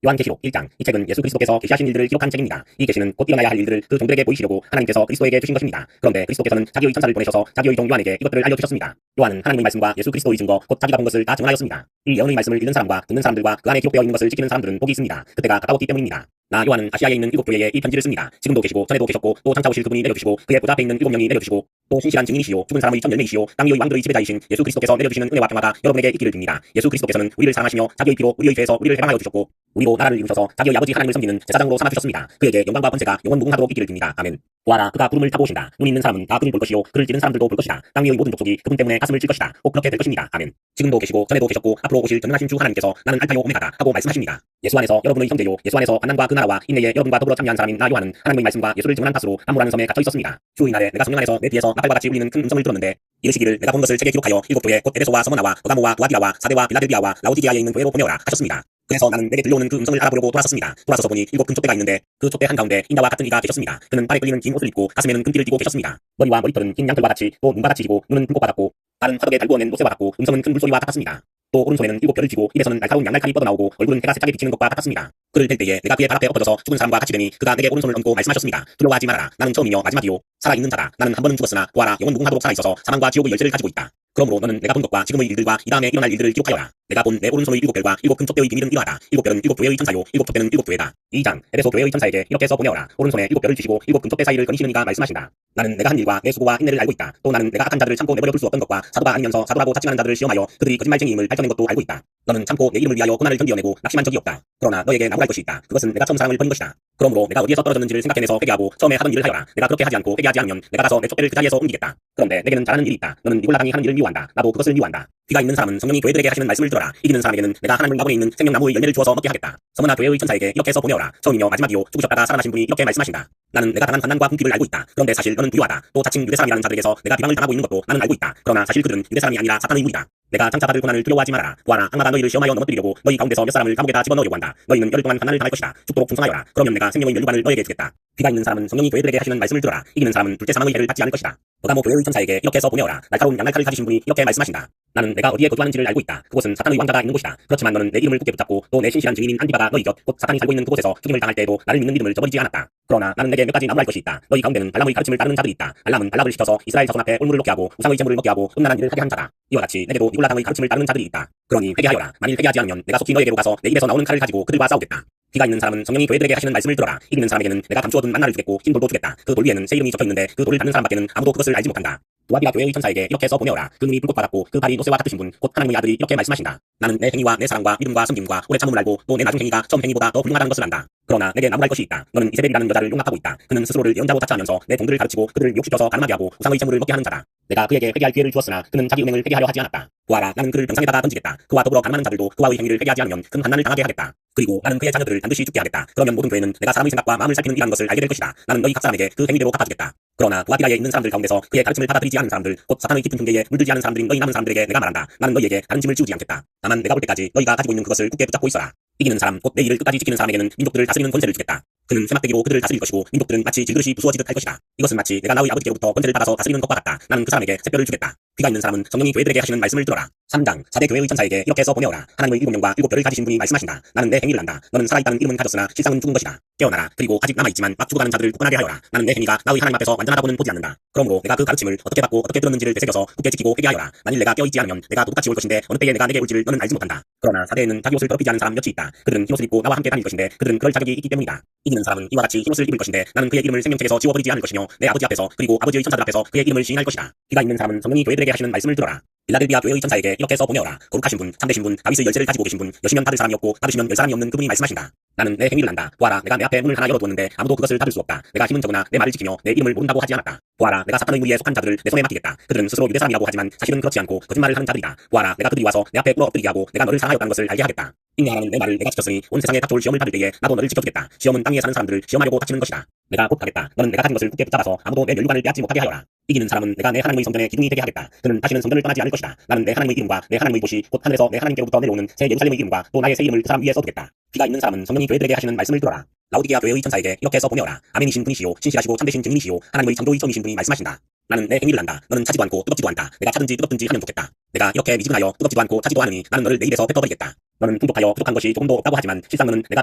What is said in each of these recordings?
요한계시록 1장. 이 책은 예수 그리스도께서 계시하신 일들을 기록한 책입니다. 이 계시는 곧 일어나야 할 일들을 그 종들에게 보이시려고 하나님께서 그리스도에게 주신 것입니다. 그런데 그리스도께서는 자기의 천사를 보내셔서 자기의 종 요한에게 이것들을 알려주셨습니다. 요한은 하나님의 말씀과 예수 그리스도의 증거, 곧 자기가 본 것을 다 증언하였습니다. 이 예언의 말씀을 읽는 사람과 듣는 사람들과 그 안에 기록되어 있는 것을 지키는 사람들은 복이 있습니다. 그때가 가까웠기 때문입니다. 나 요한은 아시아에 있는 7교회에 이 편지를 씁니다. 지금도 계시고 전에도 계셨고 또 장차 오실 그분이 내려주시고 그의 보좌 앞에 있는 7명이 내려주시고 또 신실한 증인이시요 죽은 사람의 첫 열매이시요 땅 위의 왕들의 지배자이신 예수 그리스도께서 내려주시는 은혜와 평화가 여러분에게 있기를 빕니다. 예수 그리스도께서는 우리를 사랑하시며 자기의 피로 우리의 죄에서 우리를 해방하여 주셨고 우리로 나라를 이루셔서 자기의 아버지 하나님을 섬기는 제사장으로 삼아주셨습니다. 그에게 영광과 번세가 영원 무궁하도록 있기를 빕니다. 아멘. 보아라, 그가 구름을 타고 오신다. 눈 있는 사람은 다 그를 볼 것이요 그를 찌는 사람들도 볼 것이다. 땅 위의 모든 족속이 그분 때문에 가슴을 칠 것이다. 꼭 그렇게 될 것입니다. 아멘. 지금도 계시고 전에도 계셨고 앞으로 오실 전능하신 주 하나님께서 나는 알파요 오메가다 하고 말씀하십니다. 예수 안에서 여러분의 형제요 예수 안에서 만난과 그 나라와 인내에 여러분과 더불어 참여한 사람인 나 요한은 하나님의 말씀과 예수를 증언한 탓으로 함무라는 섬에 갇혀 있었습니다. 주의 날에 내가 성령 안에서 내 뒤에서 나팔과 같이 울리는 큰 음성을 들었는데 이르시기를 내가 본 것을 책에 기록하여 7교회 곧 에베소와 서머나와 버가모와 두아디라와 사데와 빌라델비아와 라오디게아에 있는 교회로 보내어라 하셨습니다. 그래서 나는 내게 들려오는 그 음성을 알아보려고 돌아섰습니다. 돌아서서 보니 7금 촛대가 있는데 그 촛대 한가운데 인자와 같은 이가 계셨습니다. 그는 발에 끌리는 긴 옷을 입고 가슴에는 금띠를 띠고 계셨습니다. 머리와 머리털은 흰 양털과 같이 또 눈과 같이 지고 눈은 불꽃 받았고 발은 화덕에 달구어낸 노새 받았고 음성은 큰 물소리와 같았습니다. 또 오른손에는 7별을 쥐고 입에서는 날카로운 양날칼이 뻗어나오고 얼굴은 해가 세차게 비치는 것과 같았습니다. 그를 뵐 때에 내가 그의 발 앞에 엎어져서 죽은 사람과 같이 되니 그가 내게 오른손을 얹고 말씀하셨습니다. 두려워하지 말아라. 나는 처음이며 마지막이요 살아있는 자다. 나는 한 번은 죽었으나 보아라 영원 무궁하도록 살아있어서 사망과 지옥의 열쇠를 가지고 있다. 그러므로 너는 내가 본 것과 지금의 일들과 이 다음에 일어날 일들을 기록하여라. 내가 본 내 오른손의 7별과 7금 촛대의 비밀은 이러하다. 7별은 7교회의 천사요 7촛대는 7교회다. 2장. 에베소 교회의 천사에게 이렇게 해서 보내어라. 오른손에 7별을 쥐시고 7금 촛대 사이를 거니시는 이가 말씀하신다. 나는 내가 한 일과 내 수고와 인내를 알고 있다. 또 나는 내가 악한 자들을 참고 내버려 둘 수 없던 것과 사도가 아니면서 사도라고 자칭하는 자들을 시험하여 그들이 거짓말쟁이임을 밝혀낸 것도 알고 있다. 너는 참고 내 이름을 위하여 고난을 견디어내고 낙심한 적이 없다. 그러나 너에게 나무랄 것이 있다. 그것은 내가 처음 사랑을 버린 것이다. 그러므로 내가 어디에서 떨어졌는지를 생각해내서 회개하고 처음에 하던 일을 하여라. 내가 그렇게 하지 않고 회개하지 않으면 내가 가서 내 촛대를 그 자리에서 옮기겠다. 그런데 내게는 잘하는 일이 있다. 너는 니골라 당이 하는 일을 미워한다. 나도 그것을 미워한다. 귀가 있는 사람은 성령이 교회들에게 하시는 말씀을 들어라. 이기는 사람에게는 내가 하나님의 나무에 있는 생명나무의 열매를 주어서 먹게 하겠다. 서머나 교회의 천사에게 이렇게 해서 보내어라. 처음이며 마지막이요 죽으셨다가 살아나신 분이 이렇게 말씀하신다. 나는 내가 당한 환난과 궁핍을 알고 있다. 그런데 사실 너는 두려워하다. 또 자칭 유대사람이라는 자들에게서 내가 비방을 당하고 있는 것도 나는 알고 있다. 그러나 사실 그들은 유대사람이 아니라 사탄의 무리다. 내가 장차 받을 고난을 두려워하지 말아라. 보아라, 악마가 너희를 시험하여 넘어뜨리려고 너희 가운데서 몇 사람을 감옥에다 집어넣으려고 한다. 너희는 열흘 동안 환난을 당할 것이다. 죽도록 충성하여라. 그러면 내가 생명의 면류관을 너희에게 주겠다. 귀가 있는 사람은 성령이 교회들에게 하시는 말씀을 들어라. 이기는 사람은 둘째 사망의 해를 받지 않을 것이다. 버가모 교회의 천사에게 이렇게 해서 보내어라. 날카로운 양날칼을 가지신 분이 이렇게 말씀하신다. 나는 내가 어디에 거주하는지를 알고 있다. 그곳은 사탄의 왕자가 있는 곳이다. 그렇지만 너는 내 이름을 굳게 붙잡고 또 내 신실한 증인인 안디바가 너희 곁 곧 사탄이 살고 있는 그곳에서 죽임을 당할 때에도 나를 믿는 믿음을 저버리지 않았다. 그러나 나는 내게 몇 가지 나무랄 것이 있다. 너희 가운데는 발람의 가르침을 따르는 자들이 있다. 발람은 발락을 시켜서 이스라엘 자손 앞에 올무를 놓게 하고 우상의 제물을 먹게 하고 음란한 일을 하게 한 자다. 이와 같이 내게도 니골라 당의 가르침을 따르는 자들이 있다. 그러니 회개하여라. 만일 회개하지 않으면 내가 속히 너에게로 가서 내 입에서 나오는 칼을 가지고 그들과 싸우겠다. 귀가 있는 사람은 성령이 교회들에게 하시는 말씀을 들어라. 이기는 사람에게는 내가 감추어둔 만나를 주겠고 흰 돌도 주겠다. 그 돌 위에는 새 이름이 적혀있는데 그 돌을 받는 사람밖에는 아무도 그것을 알지 못한다. 두아디라 교회의 천사에게 이렇게 해서 보내어라. 그 눈이 불꽃 받았고 그 발이 노새와 같으신 분 곧 하나님의 아들이 이렇게 말씀하신다. 나는 내 행위와 내 사랑과 믿음과 섬김과 오래 참음을 알고 또 내 나중 행위가 처음 행위보다 더 훌륭하다는 것을 안다. 그러나 내게 나무랄 것이 있다. 너는 이세벨이라는 여자를 용납하고 있다. 그는 스스로를 예언자로 자처하면서 내 종들을 가르치고 그들을 욕시켜서 가늠하게 하고 우상의 제물을 먹게 하는 자다. 내가 그에게 회개할 기회를 주었으나 그는 자기 은행을 회개하려 하지 않았다. 보아라, 나는 그를 병상에다가 던지겠다. 그와 더불어 가늠하는 자들도 그와의 행위를 회개하지 않으면 큰 환난을 당하게 하겠다. 그리고 나는 그의 자녀들을 반드시 죽게 하겠다. 그러면 모든 교회는 내가 사람의 생각과 마음을 살피는 이라는 것을 알게 될 것이다. 나는 너희 각 사람에게 그 행위대로 갚아주겠다. 그러나 두아디라에 있는 사람들 가운데서 그의 가르침을 받아들이지 않은 사람들 곧 사탄의 깊은 경계에 물들지 않은 사람들인 너희 남은 사람들에게 내가 말한다. 나는 너희에게 다른 짐을 지우지 않겠다. 다만 내가 볼 때까지 너희가 가지고 있는 그것을 굳게 붙잡고 있어라. 이기는 사람 곧 내 일을 끝까지 지키는 사람에게는 민족들을 다스리는 권세를 주겠다. 그는 쇠막대기로 그들을 다스릴 것이고 민족들은 마치 질그릇이 부수어지듯 할 것이다. 이것은 마치 내가 나의 아버지께로부터 권세를 받아서 다스리는 것과 같다. 나는 그 사람에게 샛별을 주겠다. 귀가 있는 사람은 성령이 교회들에게 하시는 말씀을 들어라. 3장. 4대 교회의 천사에게 이렇게 해서 보내어라. 하나님의 7명과 7별을 가지신 분이 말씀하신다. 나는 내 행위를 안다. 너는 살아있다는 이름은 가졌으나 실상은 죽은 것이다. 깨어나라. 그리고 아직 남아있지만 막 죽어가는 자들을 굳건하게 하여라. 나는 내 행위가 나의 하나님 앞에서 완전하다고는 보지 않는다. 그러므로 내가 그 가르침을 어떻게 받고 어떻게 들었는지를 되새겨서 굳게 지키고 회개하여라. 만일 내가 깨어있지 않으면 내가 똑같이 올 것인데 어느 때에 내가 내게 올지를 너는 알지 못한다. 그러나 4대에는 자기 옷을 더럽히지 않은 사람 몇이 있다. 그들은 흰옷을 입고 나와 함께 다닐 것인데 그들은 그럴 자격이 있기 때문이다. 이기는 사람은 이와 같이 흰옷을 입을 것인데 나는 그의 이름을 생명책에서 지워버리지 않을 것이며 내 아버지 앞에서 그리고 아버지의 천사들 앞에서 그의 이름을 시인할 것이다. 귀가 있는 사람은 성령이 교회들에게 하시는 말씀을 들어라. 빌라델비아 교회의 천사에게 이렇게 해서 보내어라. 거룩하신 분, 참되신 분, 다윗의 열쇠를 가지고 계신 분, 여시면 받을 사람이 없고 받으시면 열 사람이 없는 그분이 말씀하신다. 나는 내 행위를 안다. 보아라, 내가 내 앞에 문을 하나 열어두었는데 아무도 그것을 닫을 수 없다. 내가 힘은 적으나 내 말을 지키며 내 이름을 모른다고 하지 않았다. 보아라, 내가 사탄의 무리에 속한 자들을 내 손에 맡기겠다. 그들은 스스로 유대사람이라고 하지만 사실은 그렇지 않고 거짓말을 하는 자들이다. 보아라, 내가 그들이 와서 내 앞에 꿇어 엎드리게 하고 내가 너를 사랑하였다는 것을 알게 하겠다. 인내하라는 내 말을 내가 지켰으니 온 세상에 닥쳐올 시험을 받을 때에 나도 너를 지켜주겠다. 시험은 땅 위에 사는 사람들을 시험하려고 닥치는 것이다. 내가 곧 하겠다. 너는 내가 가진 것을 굳게 붙잡아서 아무도 내 면류관을 빼앗지 못하게 하여라. 이기는 사람은 내가 내 하나님의 성전에 기둥이 되게 하겠다. 그는 다시는 성전을 떠나지 않을 것이다. 나는 내 하나님의 이름과 내 하나님의 도시 곧 하늘에서 내 하나님께로부터 내려오는 새 예루살렘의 이름과 또 나의 새 이름을 그 사람 위에 써두겠다. 귀가 있는 사람은 성령이 교회들에게 하시는 말씀을 들어라. 라오디게아 교회의 천사에게 이렇게 해서 보내어라. 아멘이신 분이시요 신실하시고 참되신 증인이시요 하나님의 창조의 처음이신 분이 말씀하신다. 나는 내 행위를 안다. 너는 차지도 않고 뜨겁지도 않다. 내가 차든지 뜨겁든지 하면 좋겠다. 내가 이렇게 미지근하여 뜨겁지도 않고 차지도 않으니 나는 너를 내 입에서 뱉어버리겠다. 너는 풍족하여 부족한 것이 조금도 없다고 하지만 실상은 내가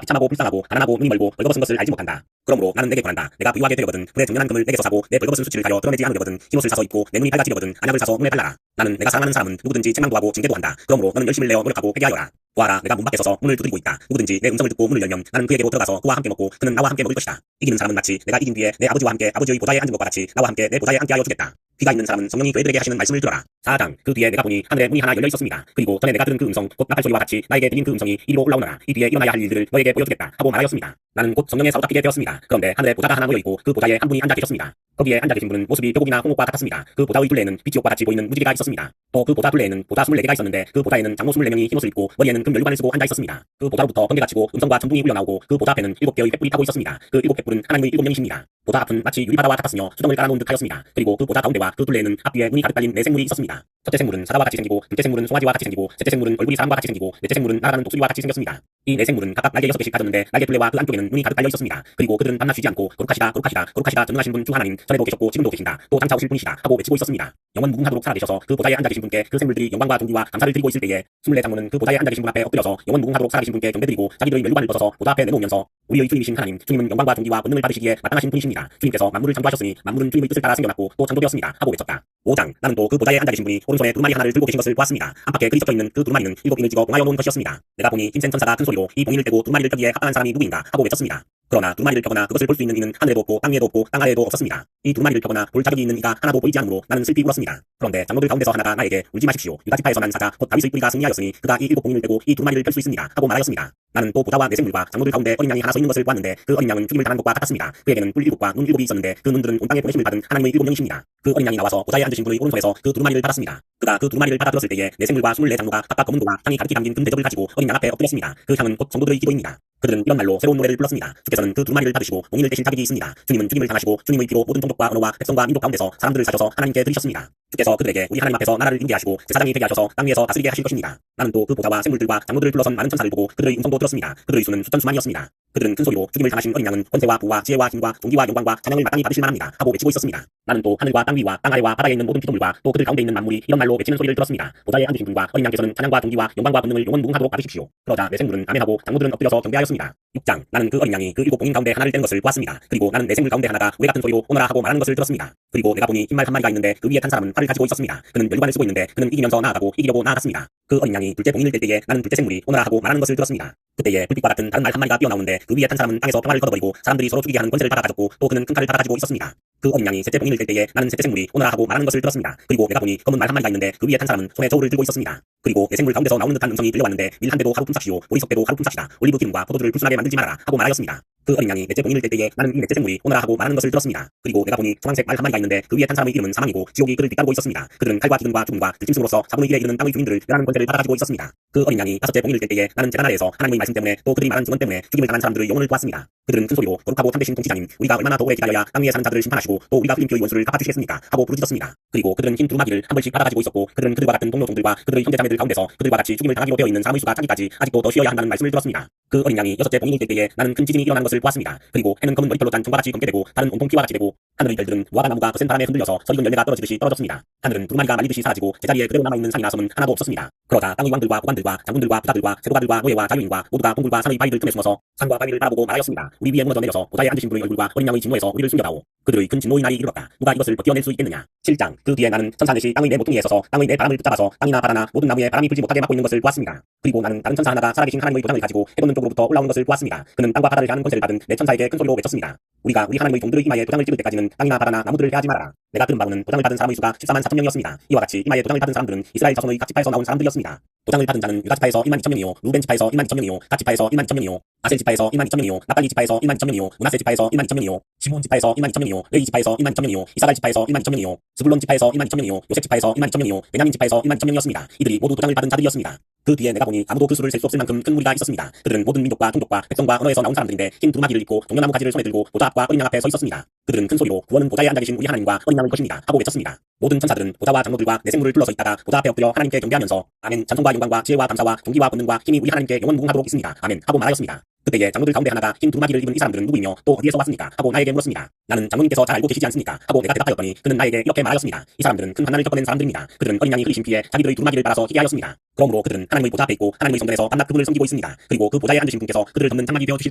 비참하고 불쌍하고 가난하고 눈이 멀고 벌거벗은 것을 알지 못한다. 그러므로 나는 내게 권한다. 내가 부유하게 되려거든 불의 정연한 금을 내게서 사고 내 벌거벗은 수치를 가려 드러내지 않으려거든 흰옷을 사서 입고 내 눈이 밝아지려거든 안약을 사서 눈에 발라라. 나는 내가 사랑하는 사람은 누구든지 책망도 하고 징계도 한다. 그러므로 너는 열심을 내어 노력하고 회개하여라. 보아라, 내가 문 밖에 서서 문을 두드리고 있다. 누구든지 내 음성을 듣고 문을 열면 나는 그에게로 들어가서 그와 함께 먹고 그는 나와 함께 먹을 것이다. 이기는 사람은 마치 내가 이긴 뒤에 내 아버지와 함께 아버지의 보좌에 앉은 것과 같이 나와 함께 내 보좌에 앉게 하여 주겠다. 귀가 있는 사람은 성령이 교회들에게 하시는 말씀을 들어라. 4장. 그 뒤에 내가 보니 하늘에 문이 하나 열려 있었습니다. 그리고 전에 내가 들은 그 음성 곧 나팔 소리와 같이 나에게 들린 그 음성이 이리로 올라오너라. 이 뒤에 일어나야 할 일들을 너에게 보여주겠다 하고 말하였습니다. 나는 곧 성령에 사로잡히게 되었습니다. 그런데 하늘에 보좌가 하나 모여 있고 그 보좌에 한 분이 앉아 계셨습니다. 거기에 앉아 계신 분은 모습이 뼈고기나 홍옥과 같았습니다. 그 보좌의 둘레에는 빛이 옷과 같이 보이는 무지개가 있었습니다. 또 그 보좌 둘레에는 보좌 24개가 있었는데 그 보좌에는 장로 24명이 흰옷을 입고 머리에는 금 면류관을 쓰고 앉아 있었습니다. 그 보좌로부터 번개가 치고 음성과 천둥이 울려나오고 그 보좌 앞에는 7개의 횃불이 타고 있었습니다. 그 7횃불은 하나님의 7명이십니다. 보좌 앞은 마치 유리바다와 같았으며 수정을 깔아놓은 듯하였습니다. 그리고 그 보좌 가운데와 그 둘레에는 앞뒤에 문이 가득 달린 네 생물이 있었습니다. 첫째 생물은 사자와 같이 생기고, 둘째 생물은 송아지와 같이 생기고, 셋째 생물은 얼굴이 사람과 같이 생기고, 넷째 생물은 날아가는 독수리와 같이 생겼습니다. 이 네 생물은 각각 날개 6개씩 가졌는데 날개 둘레와 그 안쪽에는 문이 가득 달려 있었습니다. 그리고 그들은 밤낮 쉬지 않고 거룩하시다 거룩하시다 거룩하시다 전능하신 분 중 하나님, 전에도 계셨고 지금도 계신다, 또 장차 오실 분이시다 하고 외치고 있었습니다. 영원 무궁하도록 살아계셔서 그 보좌에 앉아 계신 분께 그 생물들이 영광과 존귀와 감사를 드리고 있을 때에 24장로는 그 보좌에 앉아 계신 분 앞에 엎드려서 영원 무궁하도록 살아계신 분께 경배드리고 자기들의 면류관을 벗어서 보좌 앞에 내놓으면서 우리의 주님이신 하나님, 주님은 영광과 존귀와 권능을 받으시기에 마땅하신 분이십니다. 주님께서 만물을 창조하셨으니 만물은 주님의 뜻을 따라 생겨났고 또 창조되었습니다 하고 외쳤다. 5장. 나는 또 그 보좌에 앉아 계신 분이 오른손에 두루마리 하나를 들고 계신 것을 보았습니다. 안팎에 글이 적혀있는 그 두루마리는 7인을 찍어 봉하여 놓은 것이었습니다. 내가 보니 힘센 천사가 큰 소리로 이 봉인을 떼고 두루마리를 펴기에 합당한 사람이 누구인가 하고 외쳤습니다. 그러나 두루마리를 펴거나 그것을 볼 수 있는 이는 하늘에도 없고 땅 위에도 없고 땅 아래에도 없었습니다. 이 두루마리를 펴거나 볼 자격이 있는 이가 하나도 보이지 않으므로 나는 슬피 울었습니다. 그런데 장로들 가운데서 하나가 나에게 울지 마십시오. 유다 지파에서 난 사자 곧 다윗의 뿌리가 승리하였으니 그가 이 7봉인을 떼고 이 두루마리를 펼 수 있습니다 하고 말하였습니다. 나는 또 보좌와 네 생물과 장로들 가운데 어린 양이 하나 서 있는 것을 보았는데 그 어린 양은 죽임을 당한 것과 같았습니다. 그에게는 뿔 7과 눈 7이 있었는데 그 눈들은 온 땅에 보내심을 받은 하나님의 7명이십니다. 그 어린 양이 나와서 보좌에 앉으신 분의 오른손에서 그 두루마리를 받았습니다. 그가 그 두루마리를 받아 들었을 때에 네 생물과 24장로가 각각 검은 도와 향이 가득히 담긴 금 대접을 가지고 어린 양 앞에 엎드렸습니다. 그 향은 곧 성도들의 기도입니다. 그들은 이런 말로 새로운 노래를 불렀습니다. 주께서는 그 두루마리를 받으시고 봉인을 떼실 자격이 있습니다. 주님은 죽임을 당하시고 주님의 피로 모든 종족과 언어와 백성과 민족 가운데서 사람들을 사셔서 하나님께 드리셨습니다. 주께서 그들에게 우리 하나님 앞에서 나라를 임재하시고 제사장이 되게 하셔서 땅 위에서 다스리게 하실 것입니다. 나는 또 그 보좌와 생물들과 장로들을 둘러선 많은 천사를 보고 그들의 음성도 들었습니다. 그들의 수는 수천 수만이었습니다. 그들은 큰 소리로 죽임을 당하신 어린 양은 권세와 부와 지혜와 힘과 존귀와 영광과 찬양을 마땅히 받으실 만합니다 하고 외치고 있었습니다. 나는 또 하늘과 땅 위와 땅 아래와 바다에 있는 모든 피조물과 또 그들 가운데 있는 만물이 이런 말로 외치는 소리를 들었습니다. 보좌에 앉으신 분과 어린 양께서는 찬양과 존귀와 영광과 권능을 영원 무궁하도록 받으십시오. 그러자 내 생물은 아멘하고 장로들은 엎드려서 경배하였습니다. 6장. 나는 그 어린 양이 그 7봉인 가운데 하나를 떼는 것을 보았습니다. 그리고 나는 내 생물 가운데 하나가 왜 같은 소리로 오너라 하고 말하는 것을 들었습니다. 그리고 내가 보니 흰말 한 마리가 있는데 그 위에 탄 사람은 활을 가지고 있었습니다. 그는 면류관을 쓰고 있는데 그는 이기면서 나아가고 이기려고 나아갔습니다. 그 어린 양이 둘째 봉인을 뗄 때에 나는 둘째 생물이 오너라 하고 말하는 것을 들었습니다. 그때에 불빛과 같은 다른 말 한 마리가 뛰어나오는데 그 위에 탄 사람은 땅에서 평화를 걷어버리고 사람들이 서로 죽이게 하는 권세를 받아가졌고 또 그는 큰 칼을 받아가지고 있었습니다. 그 어린 양이 셋째 봉인을 뗄 때에 나는 셋째 생물이 오너라 하고 말하는 것을 들었습니다. 그리고 내가 보니 검은 말 한 마리가 있는데 그 위에 탄 사람은 손에 저울을 들고 있었습니다. 그리고 내 생물 가운데서 나오는 듯한 음성이 들려왔는데 밀 한 대도 하루 품삯이요 보리석 대도 하루 품삯이다. 올리브 기름과 포도주를 불순하게 만들지 말아라 하고 말하였습니다. 그 어린 양이 넷째 봉인을 뗄 때에 나는 이 넷째 생물이 오너라 하고 말하는 것을 들었습니다. 그리고 내가 보니 청황색 말 한 마리가 있는데 그 위에 탄 사람의 이름은 사망이고 지옥이 그를 뒤따르고 있었습니다. 그들은 칼과 기근과 죽음과 들짐승으로서 4분의 1에 이르는 땅의 주민들을 멸하는 권세를 받아가지고 있었습니다. 그 어린 양이 다섯째 봉인을 뗄 때에 나는 제단 아래에서 하나님의 말씀 때문에 또 그들이 말한 증언 때문에 죽임을 당한 사람들의 영혼을 보았습니다. 그들은 큰 소리로 거룩하고 참되신 통치자님, 우리가 얼마나 더 오래 기다려야 땅 위에 사는 자들을 심판하시고 또 우리가 흘림표의 원수를 갚아주시겠습니까 하고 부르짖었습니다. 그리고 그들은 흰 두루마기를 한 번씩 받아가지고 있었고 그들은 그들과 같은 동료종들과 그들의 형제자매들 가운데서 그들과 같이 죽임을 당하기로 되어 있는 사람의 수가 차기까지 아직도 더 쉬어야 한다는 말씀을 들었습니다. 그 어린 양이 여섯째 봉인을 뗄 때에 나는 큰 지진이 일어나는 것을 보았습니다. 그리고 해는 검은 머리털로 짠 총과 같이 검게 되고 달은 온통 피와 같이 되고 하늘의 별들은 무화과 나무가 거센 바람에 흔들려서 서익은 열매가 떨어지듯이 떨어졌습니다. 하늘은 두루마리가 말리듯이 사라지고 제자리에 그대로 남아있는 산이나 섬은 하나도 없었습니다. 그러자 땅의 왕들과 고관들과 장군들과 부자들과 세도가들과 노예와 자유인과 모두가 동굴과 산의 바위들 틈에 숨어서 산과 바위를 바라보고 말하였습니다. 우리 위에 무너져 내려서 보좌에 앉으신 분의 얼굴과 어린 양의 진노에서 우리를 숨겨다오. 그들의 큰 진노의 날이 이르렀다. 누가 이것을 버텨낼 수 있겠느냐. 7장. 그 뒤에 나는 천사 넷이 땅의 네 모퉁이에 서서 땅의 네 바람을 붙잡아서 땅이나 바다나 모든 나무에 바람이 불지 못하게 막고 있는 것을 보았습니다. 그리고 나는 다른 천사 하나가 살아계신 하나님의 도장을 가지고 해돋는 쪽으로부터 올라오는 것을 보았습니다. 그는 땅과 바다를 향하는 권세를 받은 내 천사에게 큰 소리로 외쳤습니다. 우리가 우리 하나님의 종들의 이마에 도장을 찍을 때까지는 땅이나 바다나 나무들을 해하지 말아라. 내가 들은 바로는 도장을 받은 사람의 수가 14만 4천 명이었습니다. 이와 같이 이마에 도장을 받은 사람들은 이스라엘 자손의 각 지파에서 나온 사람들이었습니다. 도장을 받은 자는 유다 지파에서 1만 2천 명이요, 루벤 지파에서 1만 2천 명이요, 갓 지파에서 1만 2천 명이요, 아셀 지파에서 1만 2천 명이요, 나팔리 지파에서 1만 2천 명이요, 므낫세 지파에서 1만 2천 명이요, 시므온 지파에서 1만 2천 명이요, 레위 지파에서 1만 2천 명이요, 이사갈 지파에서 1만 2천 명이요, 스불론 지파에서 1만 2천 명이요, 요셉 지파에서 1만 2천 명이요, 베냐민 지파에서 1만 2천 명이었습니다. 이들이 모두 도장을 받은 자들이었습니다. 그 뒤에 내가 보니 아무도 그 수를 셀 수 없을 만큼 큰 무리가 있었습니다. 그들은 모든 민족과 종족과 백성과 언어에서 나온 사람들인데 흰 두루마기를 입고 종려나무 가지를 손에 들고 보좌 앞과 어린 양 앞에 서 있었습니다. 그들은 큰 소리로 구원은 보좌에 앉아 계신 우리 하나님과 어린 양의 것입니다 하고 외쳤습니다. 모든 천사들은 보좌와 장로들과 내 생물을 둘러서 있다가 보좌 앞에 엎드려 하나님께 경배하면서 아멘, 찬송과 영광과 지혜와 감사와 존귀와 권능과 힘이 우리 하나님께 영원 무궁하도록 있습니다. 아멘 하고 말하였습니다. 그때에 장로들 가운데 하나가 흰 두루마기를 입은 이 사람들은 누구이며 또 어디에서 왔습니까? 하고 나에게 물었습니다. 나는 장로님께서 잘 알고 계시지 않습니까? 하고 내가 대답하였더니 그는 나에게 이렇게 말하였습니다. 이 사람들은 큰 환난을 겪어낸 사람들입니다. 그들은 어린 양이 흘리신 피에 자기들의 두루마기를 빨아서 희게 하였습니다. 그러므로 그들은 하나님의 보좌 앞에 있고 하나님의 성전에서 밤낮 그분을 섬기고 있습니다. 그리고 그 보좌에 앉으신 분께서 그들을 덮는 장막이 되어 주실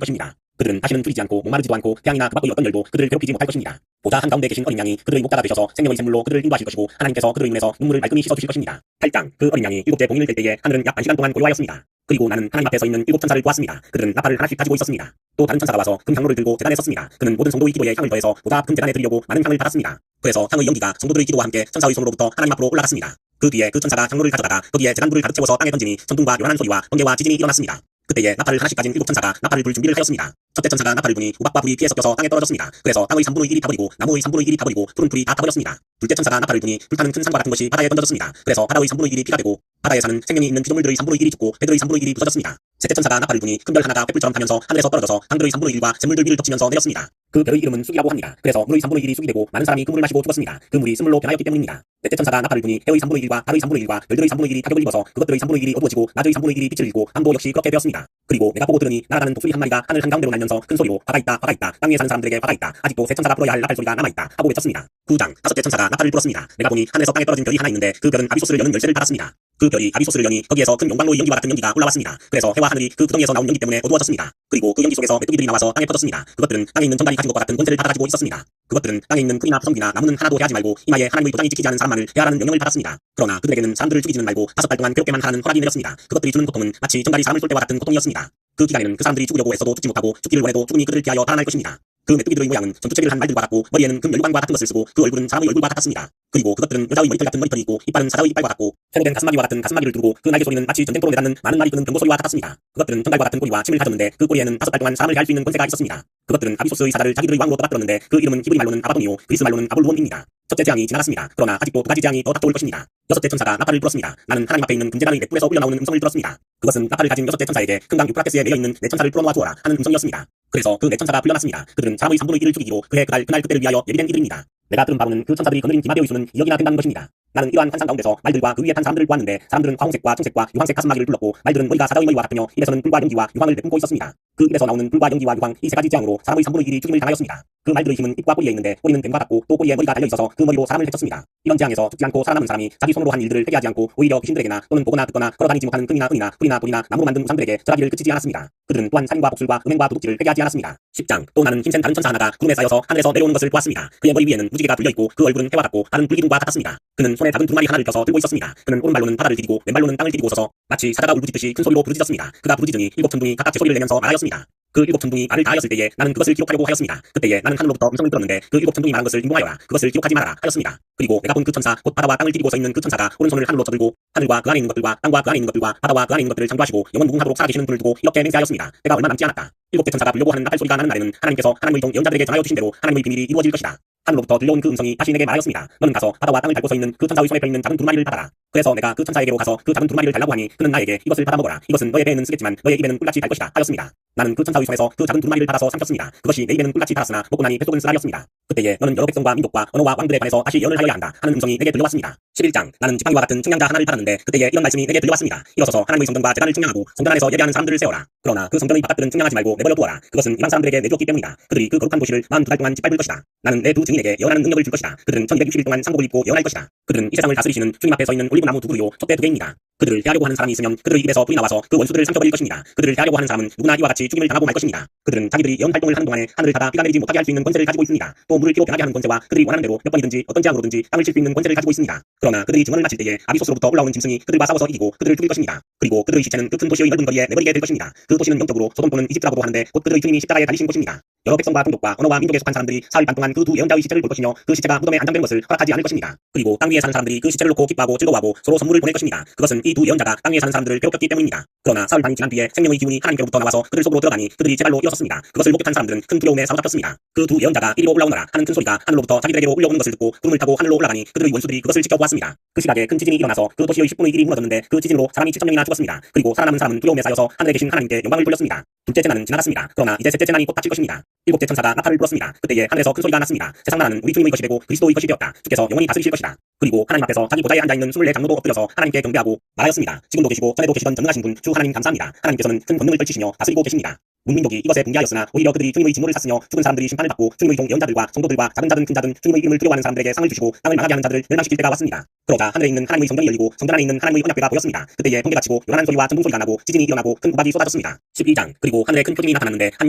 것입니다. 그들은 다시는 줄이지 않고 목마르지도 않고 태양이나 그 밖의 어떤 열도 그들을 괴롭히지 못할 것입니다. 보좌 한가운데 계신 어린 양이 그들의 목자가 되셔서 생명의 샘물로 그들을 인도하실 것이고 하나님께서 그들의 눈에서 눈물을 말끔히 씻어주실 것입니다. 8장 그 어린 양이 7째 봉인을 뗄 때에 하늘은 약 1시간 동안 고요하였습니다. 그리고 나는 하나님 앞에 서 있는 7 천사를 보았습니다. 그들은 나팔을 하나씩 가지고 있었습니다. 또 다른 천사가 와서 금향로를 들고 제단에 섰습니다. 그는 모든 성도의 기도에 향을 더해서 보좌 앞 금제단에 드리려고 많은 향을 받았습니다. 그래서 향의 연기가 성도들의 기도와 함께 천사의 손으로부터 하나님 앞으로 올라갔습니다. 그 뒤에 그 천사가 향로를 가져다가 거기에 제단불을 가득 채워서 땅에 던지니 천둥과 요란한 소리와 번개와 지진이 일어났습니다. 그때에 나팔을 하나씩 가진 7 천사가 나팔을 불 준비를 하였습니다. 첫째 천사가 나팔을 부니 우박과 불이 피에 섞여서 땅에 떨어졌습니다. 그래서 땅의 3분의 1이 타버리고 나무의 3분의 1이 타버리고 푸른 풀이 다 타버렸습니다. 둘째 천사가 나팔을 부니 불타는 큰 산과 같은 것이 바다에 던져졌습니다. 그래서 바다의 3분의 1이 피가 되고 바다에 사는 생명이 있는 피조물들의 3분의 1이 죽고 배들의 3분의 1이 부서졌습니다. 셋째 천사가 나팔을 부니 큰 별 하나가 횃불처럼 타면서 하늘에서 떨어져서 강들의 3분의 1과 샘물들 위를 덮치면서 내렸습니다. 그 별의 이름은 쑥이라고 합니다. 그래서 물의 3분의 1이 쑥이 되고 많은 사람이 그 물을 마시고 죽었습니다. 그 물이 쓴물로 변하였기 때문입니다. 넷째 천사가 나팔을 부니 해의 3분의 1과 달의 3분의 1과 별들의 3분의 1이 타격을 입어서 그것들의 3분의 1이 어두워지고 낮의 3분의 1이 빛을 잃고 밤도 역시 그렇게 되었습니다. 그리고 내가 보고 들으니 날아가는 독수리 한 마리가 하늘 한가운데로 날면서 큰 소리로 화가 있다 화가 있다 땅 위에 사는 사람들에게 화가 있다 아직도 새 천사가 불어야 할 나팔 소리가 남아있다 하고 외쳤습니다. 9장 다섯째 천사가 나팔을 불었습니다. 내가 보니 하늘에서 땅에 떨어진 별이 하나 있는데 그 별은 아비소스를 여는 열쇠를 받았습니다. 그 별이 아비소스를 여니 거기에서 큰 용광로의 연기와 같은 연기가 올라왔습니다. 그래서 해와 하늘이 그 구덩이에서 나온 연기 때문에 어두워졌습니다. 그리고 그 연기 속에서 메뚜기들이 나와서 땅에 퍼졌습니다. 그것들은 땅에 있는 정갈이 가진 것과 같은 권세를 받아가지고 있었습니다. 그것들은 땅에 있는 풀이나 토성이나 나무는 하나도 해하지 말고 이마에 하나님의 도장이 찍히지 않은 사람만을 해하라는 명령을 받았습니다. 그러나 그들에게는 사람들을 죽이지는 말고 5달 동안 괴롭게만 하라는 허락이 내렸습니다. 그것들이 주는 고통은 마치 정갈이 사람을 쏠 때와 같은 고통이었습니다. 그 기간에는 그 사람들이 죽으려고 애써도 죽지 못하고 죽기를 원해도 죽음이 그들을 피하여 달아날 것입니다. 그 메뚜기들의 모양은 전투체를 한 말들과 같고 머리에는 금 면류관과 같은 것을 쓰고 그 얼굴은 사람의 얼굴과 같았습니다. 그리고 그것들은 여자의 머리털 같은 머리털이 있고 이빨은 사자의 이빨과 같고 새로 된 가슴마귀와 같은 가슴마귀를 두르고 그 날개 소리는 마치 전쟁터로 내닫는 많은 말이 끄는 병고 소리와 같았습니다. 그것들은 정갈과 같은 꼬리와 침을 가졌는데 그 꼬리에는 5달 동안 사람을 할 수 있는 권세가 있었습니다. 그것들은 아비소스의 사자를 자기들의 왕으로 떠받들었는데 그 이름은 히브리 말로는 아바돈이요 그리스 말로는 아볼루온입니다. 첫째 재앙이 지나갔습니다. 그러나 아직도 2가지 재앙이 더 닥쳐올 것입니다. 여섯째 천사가 나팔을 불었습니다. 나는 하나님 앞에 있는 금제단의 맷불에서 울려나오는 음성을 들었습니다. 그것은 나팔을 가진 여섯째 천사에게 큰 강 유프라테스에 매여있는 네 천사를 풀어놓아 주어라 하는 음성이었습니다. 그래서 그 네 천사가 불려났습니다. 그들은 사람의 3분의 1을 죽이기로 그해 그날 그때를 위하여 예비된 이들입니다. 내가 들은 바로는 그 천사들이 거느린 기마대의 수는 2억이나 된다는 것입니다. 나는 이러한 환상 가운데서 말들과 그 위에 탄 사람들을 보았는데 사람들은 화홍색과 청색과 유황색 가슴마기를 둘렀고 말들은 머리가 사자의 머리와 같으며 입에서는 불과 연기와 유황을 내뿜고 있었습니다. 그 입에서 나오는 불과 연기와 유황 이 세 가지 재앙으로 사람의 3분의 1이 죽임을 당하였습니다. 그 말들의 힘은 입과 꼬리에 있는데 꼬리는 뱀과 같고 또 꼬리에 머리가 달려있어서 그 머리로 사람을 해쳤습니다. 이런 재앙에서 죽지 않고 살아남은 사람이 자기 손으로 한 일들을 회개하지 않고 오히려 귀신들에게나 또는 보거나 듣거나 걸어다니지 못하는 금이나 은이나 풀이나 돌이나 나무로 만든 우상들에게 절하기를 그치지 않았습니다. 그들은 또한 살인과 복술과 음행과 도둑질을 회개하지 않았습니다. 10장 또 나는 힘센 다른 천사 하나가 구름에 쌓여서 하늘에서 내려오는 것을 보았습니다. 그의 머리 위에는 무지개가 불려있고 그 얼굴은 해와 같고 다른 불기둥과 같았습니다. 그는 손에 작은 두루마리 하나를 펴서 들고 있었습니다. 그는 오른발로는 바다를 디디고 왼발로는 땅을 디디고 서서 마치 사자가 울부짖듯이 큰 소리로 부르짖었습니다. 그가 부르짖으니 7 천둥이 각각 제 소리를 내면서 말하였습니다. 그 7 천둥이 말을 다하였을 때에 나는 그것을 기록하려고 하였습니다. 그때에 나는 하늘로부터 음성을 들었는데 그 7 천둥이 말한 것을 인공하여라. 그것을 기록하지 말아라 하였습니다. 그리고 내가 본 그 천사 곧 바다와 땅을 디디고 서 있는 그 천사가 오른손을 하늘로 쳐들고 하늘과 그 안에 있는 것들과 땅과 그 안에 있는 것들과 바다와 그 안에 있는 것들을 창조하시고 영원 무궁하도록 살아계시는 분을 두고 이렇게 맹세하였습니다. 때가 얼마 남지 않았다. 7째 천사가 불려고 하는 나팔 소리가 나는 날에는 하나님께서 하나님의 종 예언자들에게 전하여 주신 대로 하나님의 비밀이 이루어질 것이다. 하늘로부터 들려온 그 음성이 다시 내게 말하였습니다. 너는 가서 바다와 땅을 밟고 서 있는 그 천사의 손에 펴있는 작은 두루마리를 받아라. 그래서 내가 그 천사에게로 가서 그 작은 두루마리를 달라고 하니 그는 나에게 이것을 받아 먹어라. 이것은 너의 배에는 쓰겠지만 너의 입에는 꿀같이 달 것이다 하였습니다. 나는 그 천사의 손에서 그 작은 두루마리를 받아서 삼켰습니다. 그것이 내 입에는 꿀같이 달았으나 먹고 나니 뱃속은 쓰라렸습니다. 그때에 너는 여러 백성과 민족과 언어와 왕들에 관해서 다시 예언을 하여야 한다 하는 음성이 내게 들려왔습니다. 11장 나는 지팡이와 같은 측량자 하나를 받았는데 그때에 이런 말씀이 내게 들려왔습니다. 일어서서 하나님의 성전과 제단을 측량하고 성전 안에서 예배하는 사람들을 세워라. 그러나 그 성전의 바깥들은 측량하지 말고 내버려 두어라. 그것은 이방 사람들에게 내주었기 때문이다. 그들이 그 거룩한 도시를 42달 동안 짓밟을 것이다. 나는 내 두 증인에게 예언하는 능력을 줄 것이다. 그들은 1260일 동안 상복을 입고 예언할 것이다. 그들은 이 세상을 다스리시는 주님 앞에 서 있는 올리브나무 두 그루요 촛대 두 개입니다. 그들을 해하려고 하는 사람이 있으면 그들의 입에서 불이 나와서 그 원수들을 삼켜버릴 것입니다. 그들을 해하려고 하는 사람은 누구나 이와 같이 죽임을 당하고 말 것입니다. 그들은 자기들이 예언 활동을 하는 동안에 하늘을 닫아 비가 내리지 못하게 할 수 있는 권세를 가지고 있습니다. 또 물을 피로 변하게 하는 권세와 그들이 원하는 대로 몇 번이든지 어떤 재앙으로든지 땅을 칠 수 있는 권세를 가지고 있습니다. 그러나 그들이 증언을 마칠 때에 아비소스로부터 올라오는 짐승이 그들과 싸워서 이기고 그들을 죽일 것입니다. 그리고 그들의 시체는 그 큰 도시의 넓은 거리에 내버리게 될 것입니다. 그 도시는 영적으로 소돔 또는 이집트라고도 하는데 곧 그들의 주님이 십자가에 달리신 곳입니다. 여러 백성과 동족과 언어와 민족에 속한 사람들이 사흘 반 동안 그 두 예언자의 시체를 볼 것이며 그 시체가 무덤에 안장된 것을 허락하지 않을 것입니다. 그리고 땅 위에 사는 사람들이 그 시체를 놓고 기뻐하고 즐거워하고 서로 선물을 보낼 것입니다. 그것은 이 두 예언자가 땅 위에 사는 사람들을 괴롭혔기 때문입니다. 그러나 사흘 반이 지난 뒤에 생명의 기운이 하나님께로부터 나와서 그들 속으로 들어가니 그들이 제발로 일어섰습니다. 그것을 목격한 사람들은 큰 두려움에 사로잡혔습니다. 그 두 예언자가 이리로 올라오너라 하는 큰 소리가 하늘로부터 자기들에게로 울려오는 것을 듣고 구름을 타고 하늘로 올라가니 그들의 원수들이 그것을 지켜보았습니다. 그 시각에 큰 지진이 일어나서 그 도시의 10분의 1이 무너졌는데 그 지진으로 사람이 7,000명이나 죽었습니다. 그리고 살아남은 사람은 두려움에 쌓여서 하늘에 계신 하나님께 영광을 돌렸습니다. 둘째 재난은 지나갔습니다. 그러나 이제 셋째 재난이 곧 닥칠 것입니다. 7째 천사가 나팔을 불었습니다. 그때에 하늘에서 큰 소리가 났습니다. 세상 나라는 우리 주님의 것이 되고 그리스도의 것이 되었다. 주께서 영원히 다스리실 것이다. 그리고 하나님 앞에서 자기 보좌에 앉아있는 24장로도 엎드려서 하나님께 경배하고 말하였습니다. 지금도 계시고 전에도 계시던 전능하신 분 주 하나님 감사합니다. 하나님께서는 큰 권능을 떨치시며 다스리고 계십니다. 문민족이 이것에 붕괴하였으나 오히려 그들이 주님의 진노를 샀으며 죽은 사람들이 심판을 받고 주님의 종 예언자들과 성도들과 작은 자든 큰 자든 주님의 이름을 두려워하는 사람들에게 상을 주시고 땅을 망하게 하는 자들을 멸망시킬 때가 왔습니다. 그러자 하늘에 있는 하나님의 성전이 열리고 성전 안에 있는 하나님의 언약궤가 보였습니다. 그때에 번개가 치고 요란한 소리와 천둥 소리가 나고 지진이 일어나고 큰 우박이 쏟아졌습니다. 12장. 그리고 하늘에 큰 표징이 나타났는데 한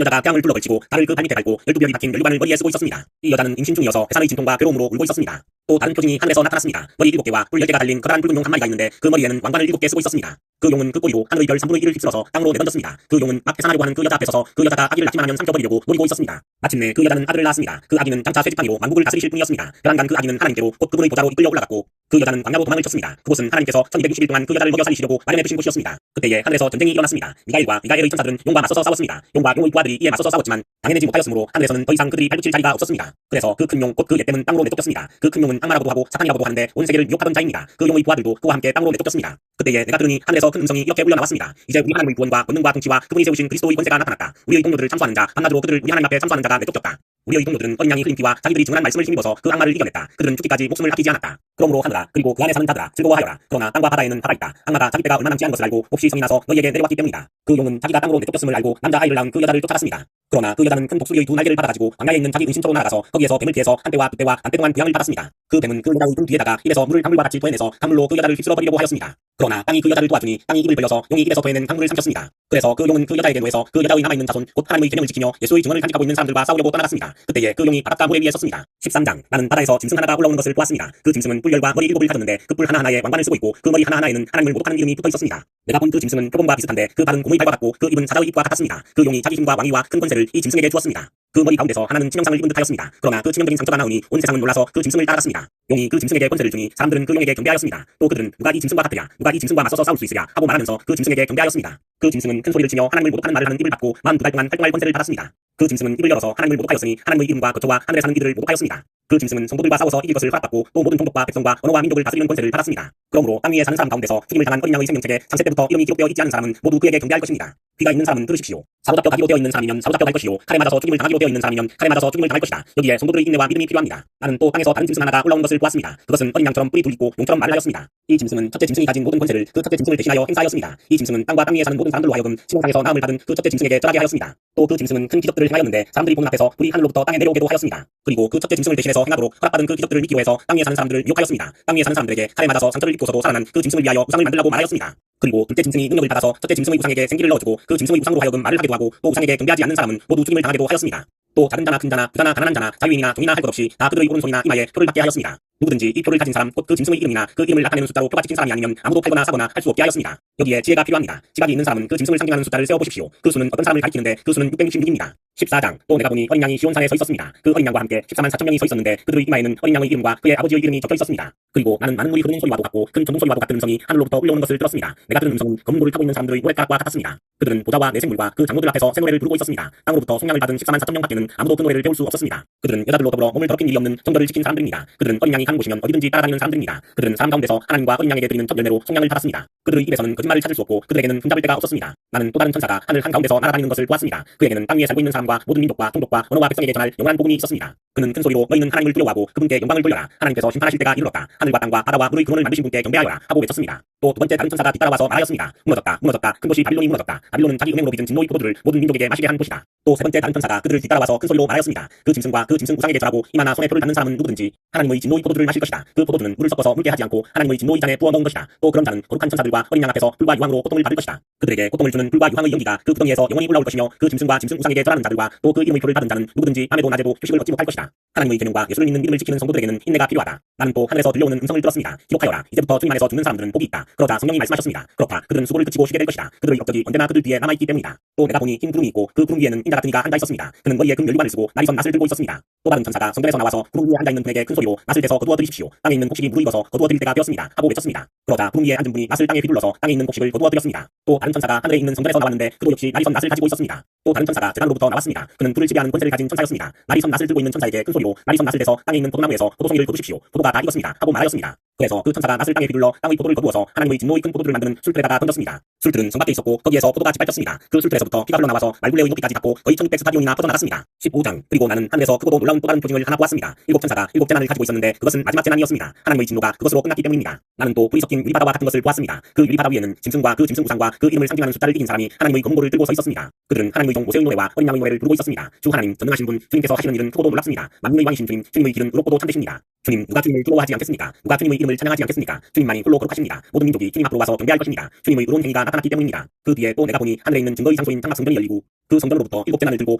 여자가 뺨을 둘러걸치고 발을 그 발밑에 밟고 12별이 박힌 연료관을 머리에 쓰고 있었습니다. 이 여자는 임신 중이어서 해산의 진통과 괴로움으로 울고 있었습니다. 또 다른 표징이 하늘에서 나타났습니다. 머리 7개와 뿔 10개가 달린 커다란 붉은 용 한 마리가 있는데 그 머리에는 왕관을 7개 쓰고 있었습니다. 그 용은 그 꼬리로 하늘의 별 3분의 1을 휩쓸어서 땅으로 내던졌습니다. 그 용은 막 해산하려고 하는 그 여자 앞에 서서 그 여자가 아기를 낳기만 하면 삼켜버리려고 노리고 있었습니다. 마침내 그 여자는 아들을 낳았습니다. 그 아기는 장차 쇠지팡이로 만국을 다스리실 분이었습니다. 그란간 그 아기는 하나님께로 곧 그분의 보좌로 이끌려 올라갔고 그 여자는 광야로 도망을 쳤습니다. 그곳은 하나님께서 1260일 동안 그 여자를 먹여 살리시려고 마련해 두신 곳이었습니다. 그때에 하늘에서 전쟁이 일어났습니다. 미가엘과 미가엘의 천사들은 용과 맞서서 싸웠습니다. 용과 용의 부하들이 이에 맞서서 싸웠지만 당해내지 못하였으므로 하늘에서는 더 이상 그들이 발붙일 자리가 없었습니다. 그래서 그 큰 용 곧 그 옛뱀은 땅으로 내쫓겼습니다. 그 큰 용은 악마라고도 하고 사탄이라고도 하는데 온 세계를 미혹하던 자입니다. 그 용의 부하들도 그와 함께 땅으로 내쫓겼습니다. 그때에 내가 들으니 하늘에서 큰 음성이 이렇게 울려나왔습니다. 이제 우리 하나님의 구원과 권능과 통치와 그분이 세우신 그리스도의 권세가 나타났다. 우리의 동료들을 참수하는 자 한마디로 그들을 우리 하나님 앞에 참수하는 자가 내쫓겼다. 우리의 동료들은 어린 양이 흘린 피와 자기들이 증언한 말씀을 힘입어서 그 악마를 이겨냈다. 그들은 죽기까지 목숨을 아끼지 않았다. 그러므로 하늘아 그리고 그 안에 사는 자들아 즐거워하여라. 그러나 땅과 바다에는 바다 있다. 악마가 자기 때가 얼마 남지 않은 것을 알고 몹시 성이 나서 너희에게 내려왔기 때문이다. 그 용은 자기가 땅으로 내쫓겼음을 알고 남자 아이를 낳은 그 여자를 쫓아갔습니다. 그러나 그 여자는 큰 독수리의 두 날개를 받아가지고 광야에 있는 자기 은신처로 나아가서 거기에서 뱀을 피해서 한 때와 두 때와 반때 동안 부양을 받았습니다. 그 뱀은 그 여자의 등 뒤에다가 입에서 물을 강물과 같이 토해내서 강물로 그 여자를 휩쓸어 버리려고 하였습니다. 그러나 땅이 그 여자를 도와주니 땅이 입을 벌려서 용이 입에서 토해낸 강물을 삼켰습니다. 그래서 그 용은 그 여자에게 노해서 그 여자의 남아있는 자손 곧 하나님의 계명을 지키며 예수의 증언을 간직하고 있는 사람들과 싸우려고 떠나갔습니다. 그때에 그 용이 바닷가 모래 위에 섰습니다. 13장. 나는 바다에서 짐승 하나가 올라오는 것을 보았습니다. 그 짐승은 뿔열과 머리 7을 가졌는데 그 뿔 하나하나에 왕관을 쓰고 있고 그 머리 하나하나에는 하나님을 모독하는 이름이 붙어 있었습니다. 내가 본 그 짐승은 표범과 비슷한데 그 발은 곰의 발과 같고 그 입은 사자의 입과 같았습니다. 그 용이 자기 힘과 왕위와 큰 권세를 이 짐승에게 주었습니다. 그 머리 가운데서 하나는 치명상을 입은 듯하였습니다. 그러나 그 치명적인 상처가 나오니 온 세상은 놀라서 그 짐승을 따랐습니다. 용이 그 짐승에게 권세를 주니 사람들은 그 용에게 경배하였습니다. 또 그들은 누가 이 짐승과 같으랴, 누가 이 짐승과 맞서서 싸울 수 있으랴 하고 말하면서 그 짐승에게 경배하였습니다. 그 짐승은 큰 소리를 치며 하나님을 모독하는 말을 하는 입을 받고 42달 동안 활동할 권세를 받았습니다. 그 짐승은 입을 열어서 하나님을 모독하였으니 하나님의 이름과 거처와 하늘에 사는 이들을 모독하였습니다. 그 짐승은 성도들과 싸워서 이길 것을 허락받고 또 모든 종족과 백성과 언어와 민족을 다스리는 권세를 받았습니다. 그러므로 땅 위에 사는 사람 가운데서 죽임을 당한 어린 양의 생명책에 창세 때부터 이름이 기록되어 있지 않은 사람은 모두 그에게 경배할 것입니다. 귀가 있는 사람은 들으십시오. 사로잡혀 가기로 되어 있는 사람이면 사로잡혀 갈 것이요 칼에 맞아서 죽임을 당하기로 되어 있는 사람이면 칼에 맞아서 죽임을 당할 것이다. 여기에 성도들의 인내와 믿음이 필요합니다. 나는 또 땅에서 다른 짐승 하나가 올라오는 것을 보았습니다. 그것은 어린 양처럼 뿔이 둘있고 용처럼 말을 하였습니다. 이 짐승은 첫째 짐승이 가진 모든 권세를 그 첫째 짐승을 대신하여 행사하였습니다. 이 짐승은 땅과 땅 위에 사는 모든 사람들로 하여금 지목상에서 나음을 받은 그 첫째 짐승에게 절하게 하였습니다. 또 그 짐승은 큰 기적들을 행하였는데 사람들이 보는 앞에서 불이 하늘로부터 땅에 내려오게도 하였습니다. 그리고 그 첫째 짐승을 대신해서 행하도록 허락받은 그 기적들을 믿기로 해서 땅 위에 사는 사람들을 유혹하였습니다. 땅 위에 사는 사람들에게 칼에 맞아서 상처를 입고서도 살아난 그 짐승을 위하여 우상을 만들라고 말하였습니다. 그리고 둘째 짐승이 능력을 받아서 첫째 짐승의 우상에게 생기를 넣어주고 그 짐승의 우상으로 하여금 말을 하기도 하고 또 우상에게 경배하지 않는 사람은 모두 죽임을 당하게도 하였습니다. 또 작은 자나 큰 자나 부자나 가난한 자나 자유인이나 종이나 할 것 없이 다 그들의 오른손이나 이마에 표를 받게 하였습니다. 누구든지 이 표를 가진 사람 곧 그 짐승의 이름이나 그 이름을 나타내는 숫자로 표가 찍힌 사람이 아니면 아무도 팔거나 사거나 할 수 없게 하였습니다. 여기에 지혜가 필요합니다. 지각이 있는 사람은 그 짐승을 상징하는 숫자를 세어보십시오. 그 수는 어떤 사람을 가리키는데 그 수는 666입니다. 14장. 또 내가 보니 어린 양이 시온산에 서 있었습니다. 그 어린 양과 함께 14만 4천 명이 서 있었는데 그들의 이마에는 어린 양의 이름과 그의 아버지의 이름이 적혀 있었습니다. 그리고 나는 많은 물이 흐르는 소리와도 같고 큰 천둥 소리와도 같은 음성이 하늘로부터 울려오는 것을 들었습니다. 내가 들은 음성은 검은 돌을 타고 있는 사람들의 모래가락과 같았습니다. 그들은 보좌와 내생물과 그 장로들 앞에서 새 노래를 부르고 있었습니다. 땅으로부터 속량을 받은 14만 4천 명 밖에는 아무도 그 노래를 배울 수 없었습니다. 그들은 여자들로 더불어 몸을 더럽힌 일이 없는 정도를 지킨 사람들입니다. 그들은 어린 양이 가는 곳이면 어디든지 따라다니는 사람들입니다. 그들은 사람 가운데서 하나님과 어린 양에게 드리는 첫 열매로 속량을 받았습니다. 그들의 입에서는 거짓말을 찾을 수 없고 그들에게는 흠잡을 데가 없었습니다. 나는 또 다른 천사가 하늘 한가운데서 날아다니는 것을 보았습니다. 그에게는 땅 위에 살고 있는 사람과 모든 민족과 종족과 언어와 백성에게 전할 영원한 복음이 있었습니다. 그는 큰 소리로 너희는 하나님을 두려워하고 그분께 영광을 돌려라. 하나님께서 심판하실 때가 이르렀다. 하늘과 땅과 바다와 물의 근원을 만드신 분께 경배하여라 하고 외쳤습니다. 또 두 번째 다른 천사가 뒤따라와서 말하였습니다. 무너졌다 무너졌다 큰 도시 바빌론이 무너졌다. 바빌론은 자기 은행으로 빚은 진노의 포도주를 모든 민족에게 마시게 한 곳이다. 또 세 번째 다른 천사가 그들을 뒤따라와서 큰 소리로 말하였습니다. 그 짐승과 그 짐승 우상에게 절하고 이마나 손에 표를 닿는 사람은 누구든지 하나님의 진노의 포도주를 마실 것이다. 그 포도주는 물을 섞어서 묽게 하지 않고 하나님의 진노의 잔에 부어 넣은 것이다. 또 그런 자는 거룩한 천사들과 어린 양 앞에서 불과 유황으로 고통을 받을 것이다. 그들에게 고통을 주는 불과 유황의 연기가 그 구덩이에서 영원히 올라올 것이며 그 짐승과 짐승 우상에게 절하는 자들과 또 그 이름의 표를 받은 자는 누구든지 밤에도 낮에도 휴식을 얻지 못할 것이다. 하나님의 계명과 예수를 믿는 믿음을 지키는 성도들에게는 인내가 필요하다. 나는 또 하늘에서 들려오는 음성을 들었습니다. 기록하여라. 이제부터 주님 안에서 죽는 사람들은 복이 있다. 그러자 성령이 말씀하셨습니다. 그렇다. 그들은 수고를 그치고 쉬게 될 것이다. 그들의 업적이 언제나 그들 뒤에 남아있기 때문이다. 또 내가 보니 흰 구름이 있고 그 구름 위에는 인자 같은 이가 앉아 있었습니다. 그는 머리에 금 연류관을 쓰고 날이 선 낫을 들고 있었습니다. 또 다른 천사가 성전에서 나와서 구름 위에 앉아 있는 분에게 큰 소리로 낫을 대서 거두어 드리십시오. 땅에 있는 곡식이 무르익어서 거두어 드릴 때가 되었습니다. 하고 외쳤습니다. 그러자 구름 위에 앉은 분이 낫을 땅에 휘둘러서 땅에 있는 곡식을 거두어 드렸습니다. 또 다른 천사가 하늘에 있는 성전에서 나왔는데 그도 역시 날이 선 낫을 가지고 있었습니다. 또 다른 천사가 제단으로부터 나왔습니다. 그는 불을 지배하는 권세를 가진 천사였습니다. 날이 선 낫을 들고 있는 천사에게 큰 소리로 날이 선 낫을 대서 땅에 있는 포도나무에서 포도송이를 거두십시오. 포도가 다 익었습니다. 하고 말하였습니다. 그래서 그 천사가 낫을 땅에 비둘러 땅의 포도를 거두어서 하나님의 진노의 큰 포도들을 만드는 술틀에다가 던졌습니다. 술틀은 성 밖에 있었고 거기에서 포도가 짓밟혔습니다. 그 술틀에서부터 피가 흘러나와서 말굴레의 높이까지 닿고 거의 1600스타디온이나 퍼져나갔습니다. 15장. 그리고 나는 하늘에서 크고도 놀라운 또 다른 표징을 하나 보았습니다. 일곱 천사가 일곱 재난을 가지고 있었는데 그것은 마지막 재난이었습니다. 하나님의 진노가 그것으로 끝났기 때문입니다. 나는 또 불이 섞인 유리바다와 같은 것을 보았습니다. 그 유리바다 위에는 짐승과 그 짐승 우상과 그 이름을 상징하는 숫자를 이긴 사람이 하나님의 검고를 들고 서 있었습니다. 그들은 하나님의 종 모세의 노래와 어린 양의 노래를 부르고 있었습니다. 주 하나님 전능하신 분 주님께서 하시는 일은 크고도 놀랍습니다. 만민의 왕이신 주님 주님의 길은 의롭고도 참되십니다. 주님 누가 주님을 두려워하지 않겠습니까? 누가 주님의 이름을 찬양하지 않겠습니까? 주님만이 홀로 거룩하십니다. 모든 민족이 주님 앞으로 와서 경배할 것입니다. 주님의 의로운 행위가 나타났기 때문입니다. 그 뒤에 또 내가 보니 하늘에 있는 증거의 장소인 장막 성전이 열리고 그 성전으로부터 일곱 재난을 들고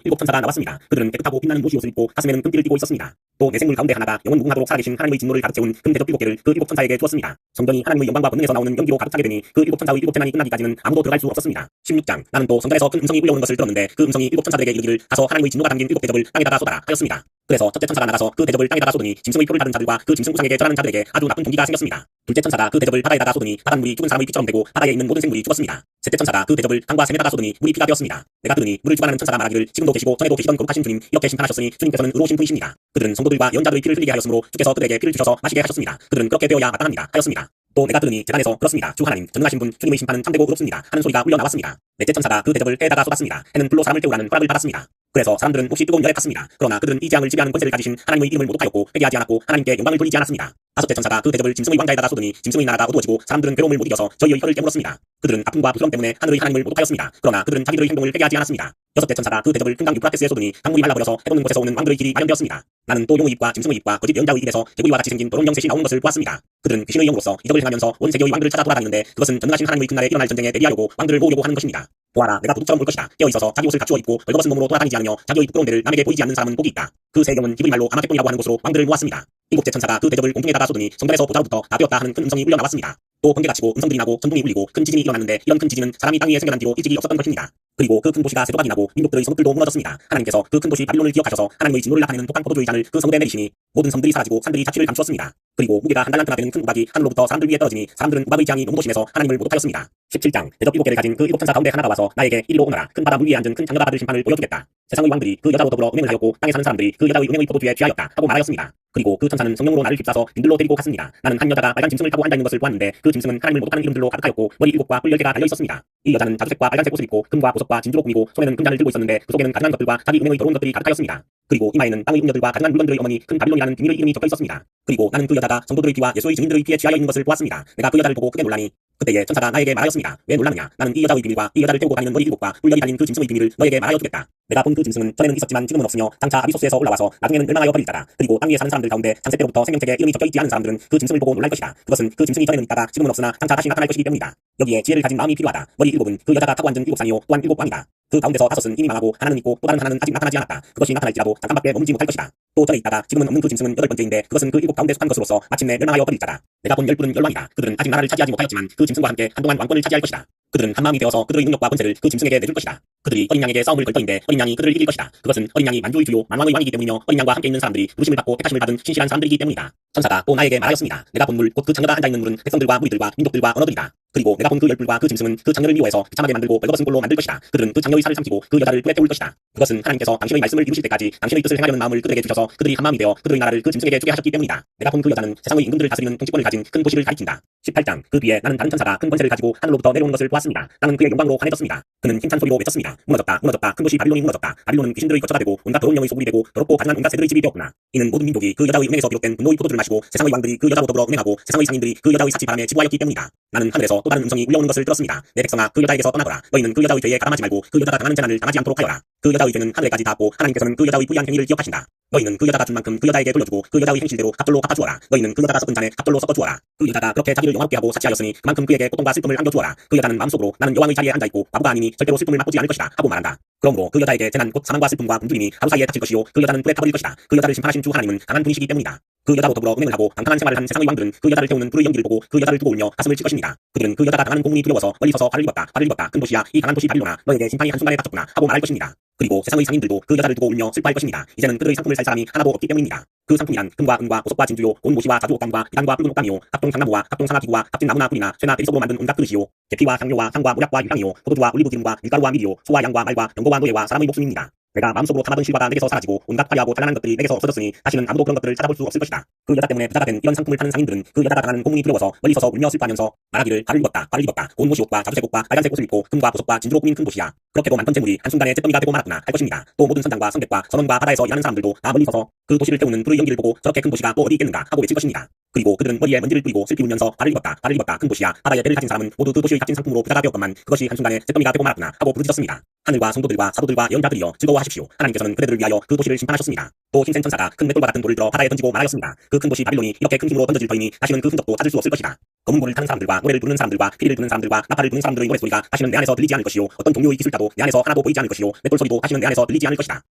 일곱 천사가 나왔습니다. 그들은 깨끗하고 빛나는 무시 옷을 입고 가슴에는 금띠를 띠고 있었습니다. 또 내 생물 가운데 하나가 영원 무궁하도록 살아계신 하나님의 진노를 가득 채운 금 대접 일곱 개를 그 일곱 천사에게 주었습니다. 성전이 하나님의 영광과 권능에서 나오는 연기로 가득 차게 되니 그 일곱 천사의 일곱 재난이 끝나기까지는 아무도 들어갈 수 없었습니다. 16장. 나는 또 성전에서 큰 음성이 울려오는 것을 들었는데 그 음성이 일곱 천사들에게 이르기를 가서 하나님의 진노가 담긴 일곱 대접을 땅에다가 쏟아라 하였습니다. 그래서 첫째 천사가 나가서 그 대접을 땅에다가 쏟으니 짐승의 표를 받은 자들과 그 짐승 우상에게 절하는 자들에게 아주 나쁜 동기가 생겼습니다. 둘째 천사가 그 대접을 바다에다가 쏟으니 바닷물이 죽은 사람의 피처럼 되고 바다에 있는 모든 생물이 죽었습니다. 셋째 천사가 그 대접을 강과 샘에다가 쏟으니 물이 피가 되었습니다. 내가 들으니 물을 주관하는 천사가 말하기를 지금도 계시고 전에도 계시던 거룩하신 주님 이렇게 심판하셨으니 주님께서는 의로우신 분이십니다. 그들은 성도들과 연자들의 피를 흘리게 하였으므로 주께서 그들에게 피를 주셔서 마시게 하셨습니다. 그들은 그렇게 되어야 마땅합니다 하였습니다. 또 내가 들으니 제단에서 그렇습니다. 주 하나님 전능하신 분 주님의 심판은 참되고 의롭습니다 하는 소리가 울려 나왔습니다. 넷째 천사가 그 대접을 해에다가 쏟았습니다. 해는 불로 사람을 태우라는 허락을 받았습니다. 그래서 사람들은 몹시 뜨거운 열에 탔습니다. 그러나 그들은 이 재앙을 지배하는 권세를 가지신 하나님의 이름을 모독하였고 회개하지 않았고 하나님께 영광을 돌리지 않았습니다. 다섯째 천사가 그 대접을 짐승의 왕자에다가 쏟으니 짐승의 나라가 어두워지고 사람들은 괴로움을 못 이겨서 저희의 혀를 깨물었습니다. 그들은 아픔과 부끄럼 때문에 하늘의 하나님을 모독하였습니다. 그러나 그들은 자기들의 행동을 회개하지 않았습니다. 여섯째 천사가 그 대접을 큰 강 유프라테스에 쏟으니 강물이 말라버려서 해돋는 곳에서 오는 왕들의 길이 마련되었습니다. 나는 또 용의 입과 짐승의 입과 거짓 예언자의 입에서 개구리와 같이 생긴 도롱 영셋이 나오는 것을 보았습니다. 그들은 귀신의 영으로서 이적을 행하면서 온 세계의 왕들을 찾아 돌아다니는데 그것은 전능하신 하나님의 그날에 일어날 전쟁에 대비하려고 왕들을 모으려고 하는 것입니다. 보아라 내가 도둑처럼 올 것이다. 깨어있어서 자기 옷을 갖추어 입고 벌거벗은 몸으로 돌아다니지 않으며 자기의 부끄러운 데를 남에게 보이지 않는 사람은 복이 있다. 그 세경은 히브리 말로 아마겟돈이라고 하는 곳으로 왕들을 모았습니다. 일곱째 천사가 그 대접을 공중에다가 쏟으니 성전에서 보좌로부터 다 되었다 하는 큰 음성이 울려 나왔습니다. 또 번개가 치고 음성들이 나고 전둥이 울리고 큰 지진이 일어났는데 이런 큰 지진은 사람이 땅 위에 생겨난 뒤로 일찍이 없었던 것입니다. 그리고 그 큰 도시가 세 조각이 나고 민족들의 성읍들도 무너졌습니다. 하나님께서 그 큰 도시 바빌론을 기억하셔서 하나님의 진노를 나타내는 독한 포도주의 잔을 그 성읍에 내리시니 모든 섬들이 사라지고 산들이 자취를 감추었습니다. 그리고 무게가 한 달란트나 되는 큰 우박이 하늘로부터 사람들 위에 떨어지니 사람들은 우박의 재앙이 너무 심해서 하나님을 모독하였습니다. 17장. 대접 일곱 개를 가진 그 일곱 천사 가운데 하나가 와서 나에게 이리로 오너라. 큰 바다 물 위에 앉은 큰 장녀가 받을 심판을 보여주겠다. 세상의 왕들이 그 여자로 더불어 은행을 하였고 땅에 사는 사람들이 그 여자의 은행의 포도주에 취하였다 하고 말하였습니다. 그리고 그 천사는 성령으로 나를 휩싸서 빈들로 데리고 갔습니다. 나는 한 여자가 빨간 짐승을 타고 앉아있는 것을 보았는데 그 짐승은 하나님을 모독하는 이름들로 가득하였고 머리 일곱과 뿔 10개가 달려있었습니다. 이 여자는 자주색과 빨간색 옷을 입고 금과 보석과 진주로 꾸미고 손에는 금잔을 들고 있었는데 그 속에는 가증한 것들과 자기 은행의 더러운 것들이 가득하였습니다. 그리고 이마에는 땅의 음녀들과 가증한 물건들의 어머니 큰 바빌론이라는 비밀의 이름이 적혀 있었습니다. 그리고 나는 그 여자가 성도들의 피와 예수의 증인들의 피에 취하여 있는 것을 보았습니다. 내가 그 여자를 보고 크게 놀라니 그때에 천사가 나에게 말하였습니다. 왜 놀라느냐? 나는 이 여자의 비밀과 이 여자를 태우고 다니는 머리 일곱과 뿔열이 달린 그 짐승의 비밀을 너에게 말하여 주겠다. 내가 본 그 짐승은 전에는 있었지만 지금은 없으며 장차 아비소스에서 올라와서 나중에는 멸망하여 버릴 자다. 그리고 땅 위에 사는 사람들 가운데 창세 때로부터 생명책에 이름이 적혀 있지 않은 사람들은 그 짐승을 보고 놀랄 것이다. 그것은 그 짐승이 전에는 있다가 지금은 없으나 장차 다시 나타날 것이기 때문이다. 여기에 지혜를 가진 마음이 필요하다. 머리 일곱은 그 여자가 타고 앉은 일곱 상이요 또한 일곱 왕이다. 그 가운데서 다섯은 이미 망하고 하나는 있고 또 다른 하나는 아직 나타나지 않았다. 그것이 나타날지라도 잠깐밖에 머물지 못할 것이다. 또 전에 있다가 지금은 없는 그 짐승은 여덟 번째인데 그것은 그 일곱 가운데 속한 것으로서 마침내 멸망하여 버릴 자다. 내가 본 열뿔은 열왕이다. 그들은 아직 나라를 차지하지 못하였지만 그 짐승과 함께 한동안 왕권을 차지할 것이다. 그들은 한 마음이 되어서 그들의 능력과 권세를 그 짐승에게 내줄 것이다. 그들이 어린 양에게 싸움을 걸 터인데 어린 양이 그들을 이길 것이다. 그것은 어린 양이 만주의 주요 만왕의 왕이기 때문이며 어린 양과 함께 있는 사람들이 부르심을 받고 택하심을 받은 신실한 사람들이기 때문이다. 천사가 또 나에게 말하였습니다. 내가 본 물 곧 그 장녀가 앉아있는 물은 백성들과 무리들과 민족들과 언어들이다. 그리고 내가 본 그 열불과 그 짐승은 그 장녀를 미워해서 비참하게 만들고 벌거벗은 꼴로 만들 것이다. 그들은 그 장녀의 살을 삼키고 그 여자를 불에 태울 것이다. 그것은 하나님께서 당신의 말씀을 이루실 때까지 당신의 뜻을 행하려는 마음을 그들에게 주셔서 그들이 한 마음이 되어 그들의 나라를 그 짐승에게 주게 하셨기 때문이다. 내가 본 그 여자는 세상의 임금들을 다스리는 통치권을 가진 큰 도시를 가리킨다. 18장. 그 뒤에 나는 다른 천사가 큰 권세를 가지고 하늘로부터 내려오는 것을 보았습니다. 나는 그의 영광으로 환해졌습니다. 그는 힘찬 소리로 외쳤습니다. 무너졌다, 무너졌다. 큰 도시 바빌론이 무너졌다. 바빌론은 귀신들의 거처가 되고 온갖 더러운 영의 소굴이 되고 더럽고 가증한 온갖 새들의 집이 되었구나. 이는 모든 민족이 그 여자의 은행에서 비롯된 분노의 포도주를 마시고 세상의 왕들이 그 여자로 더불어 은행하고 세상의 상인들이 그 여자의 사치 바람에 지부하였기 때문이다. 나는 하늘에서 또 다른 음성이 울려오는 것을 들었습니다. 내 백성아 그 여자에게서 떠나거라. 너희는 그 여자의 죄에 가담하지 말고 그 여자가 당하는 재난을 당하지 않도록 하여라. 그 여자의 죄는 하늘에까지 닿았고 하나님께서는 그 여자의 불의한 행위를 기억하신다. 너희는 그 여자가 준 만큼 그 여자에게 돌려주고 그 여자의 행실대로 갑절로 갚아주어라. 너희는 그 여자가 섞은 잔에 갑절로 섞어주어라. 그 여자가 그렇게 자기를 영화롭게 하고 사치하였으니 그만큼 그에게 고통과 슬픔을 안겨주어라. 그 여자는 마음속으로 나는 여왕의 자리에 앉아있고 바보가 아니니 절대로 슬픔을 맛보지 않을 것이다 하고 말한다. 그러므로 그 여자에게 재난 곧 사망과 슬픔과 굶주림이 하루 사이에 닥칠 것이요 그 여자는 불에 타버릴 것이다. 그 여자를 심판하신 주 하나님은 강한 분이시기 때문이다. 그 여자로 더불어 은행을 하고 방탕한 생활을 한 세상의 왕들은 그 여자를 태우는 불의 연기를 보고 그 여자를 두고 울며 가슴을 칠 것입니다. 그들은 그 여자가 당하는 공분이 두려워서 멀리 서서 화를 입었다. 화를 입었다. 큰 도시야 이 강한 도시 바빌론아 너에게 심판이 한순간에 닥쳤구나 하고 말할 것입니다. 그리고 세상의 상인들도 그 여자를 두고 울며 슬퍼할 것입니다. 이제는 그들의 상품을 살 사람이 하나도 없기 때문입니다. 그 상품이란 금과 은과 보석과 진주요 온 모시와 자주 옥감과 비단과 붉은 옥감이요 각종 장나무와 각종 상하기구와 값진 나무나 꿀이나 쇠나 대리석으로 만든 온갖 그릇이요 계피와 향료와 상과 모략과 유향이요 포도주와 올리브 기름과 밀가루와 밀이요 소와 양과 말과 병거와 노예와 사람의 목숨입니다. 내가 마음속으로 담아둔 실과가 내게서 사라지고 온갖 화려하고 찬란한 것들이 내게서 없어졌으니 다시는 아무도 그런 것들을 찾아볼 수 없을 것이다. 그 여자 때문에 부자가 된 이런 상품을 파는 상인들은 그 여자가 당하는 고문이 두려워서 멀리 서서 울며 슬퍼하면서 말하기를 발을 입었다 온 모시옷과 자주색옷과 빨간색 옷을 입고 금과 보석과 진주로 꾸민 큰 도시야. 그렇게도 많던 재물이 한순간에 잿더미가 되고 말았구나 할 것입니다. 또 모든 선장과 성객과 선원과 바다에서 일하는 사람들도 다 멀리 서서 그 도시를 태우는 불의 연기를 보고 저렇게 큰 도시가 또 어디 있겠는가 하고 외칠 것입니다. 그리고 그들은 머리에 먼지를 뿌리고 슬피 울면서 발을 입었다 큰 도시야. 바다에 배를 가진 사람은 모두 그 도시의 값진 상품으로 부자가 되었건만 그것이 한순간에 잿더미가 되고 말았구나 하고 부르짖었습니다. 하늘과 성도들과 사도들과 예언자들이여 즐거워하십시오. 하나님께서는 그대들을 위하여 그 도시를 심판하셨습니다. 또 힘센 천사가 큰 맷돌과 같은 돌을 들어 바다에 던지고 말하였습니다. 그 큰 도시 바빌론이 이렇게 큰 힘으로 던져질 터이니 다시는 그 흔적도 찾을 수 없을 것이다. 검은 고를 타는 사람들과 노래를 부르는 사람들과 피리를 부는 사람들과 나팔을 부는 사람들의 노래소리가 다시는 내 안에서 들리지 않을 것이요 어떤 종류의 기술자도 내 안에서 하나도 보이지 않을 것이요 맷돌 소리도 다시는 내 안에서 들리지 않을 것이다.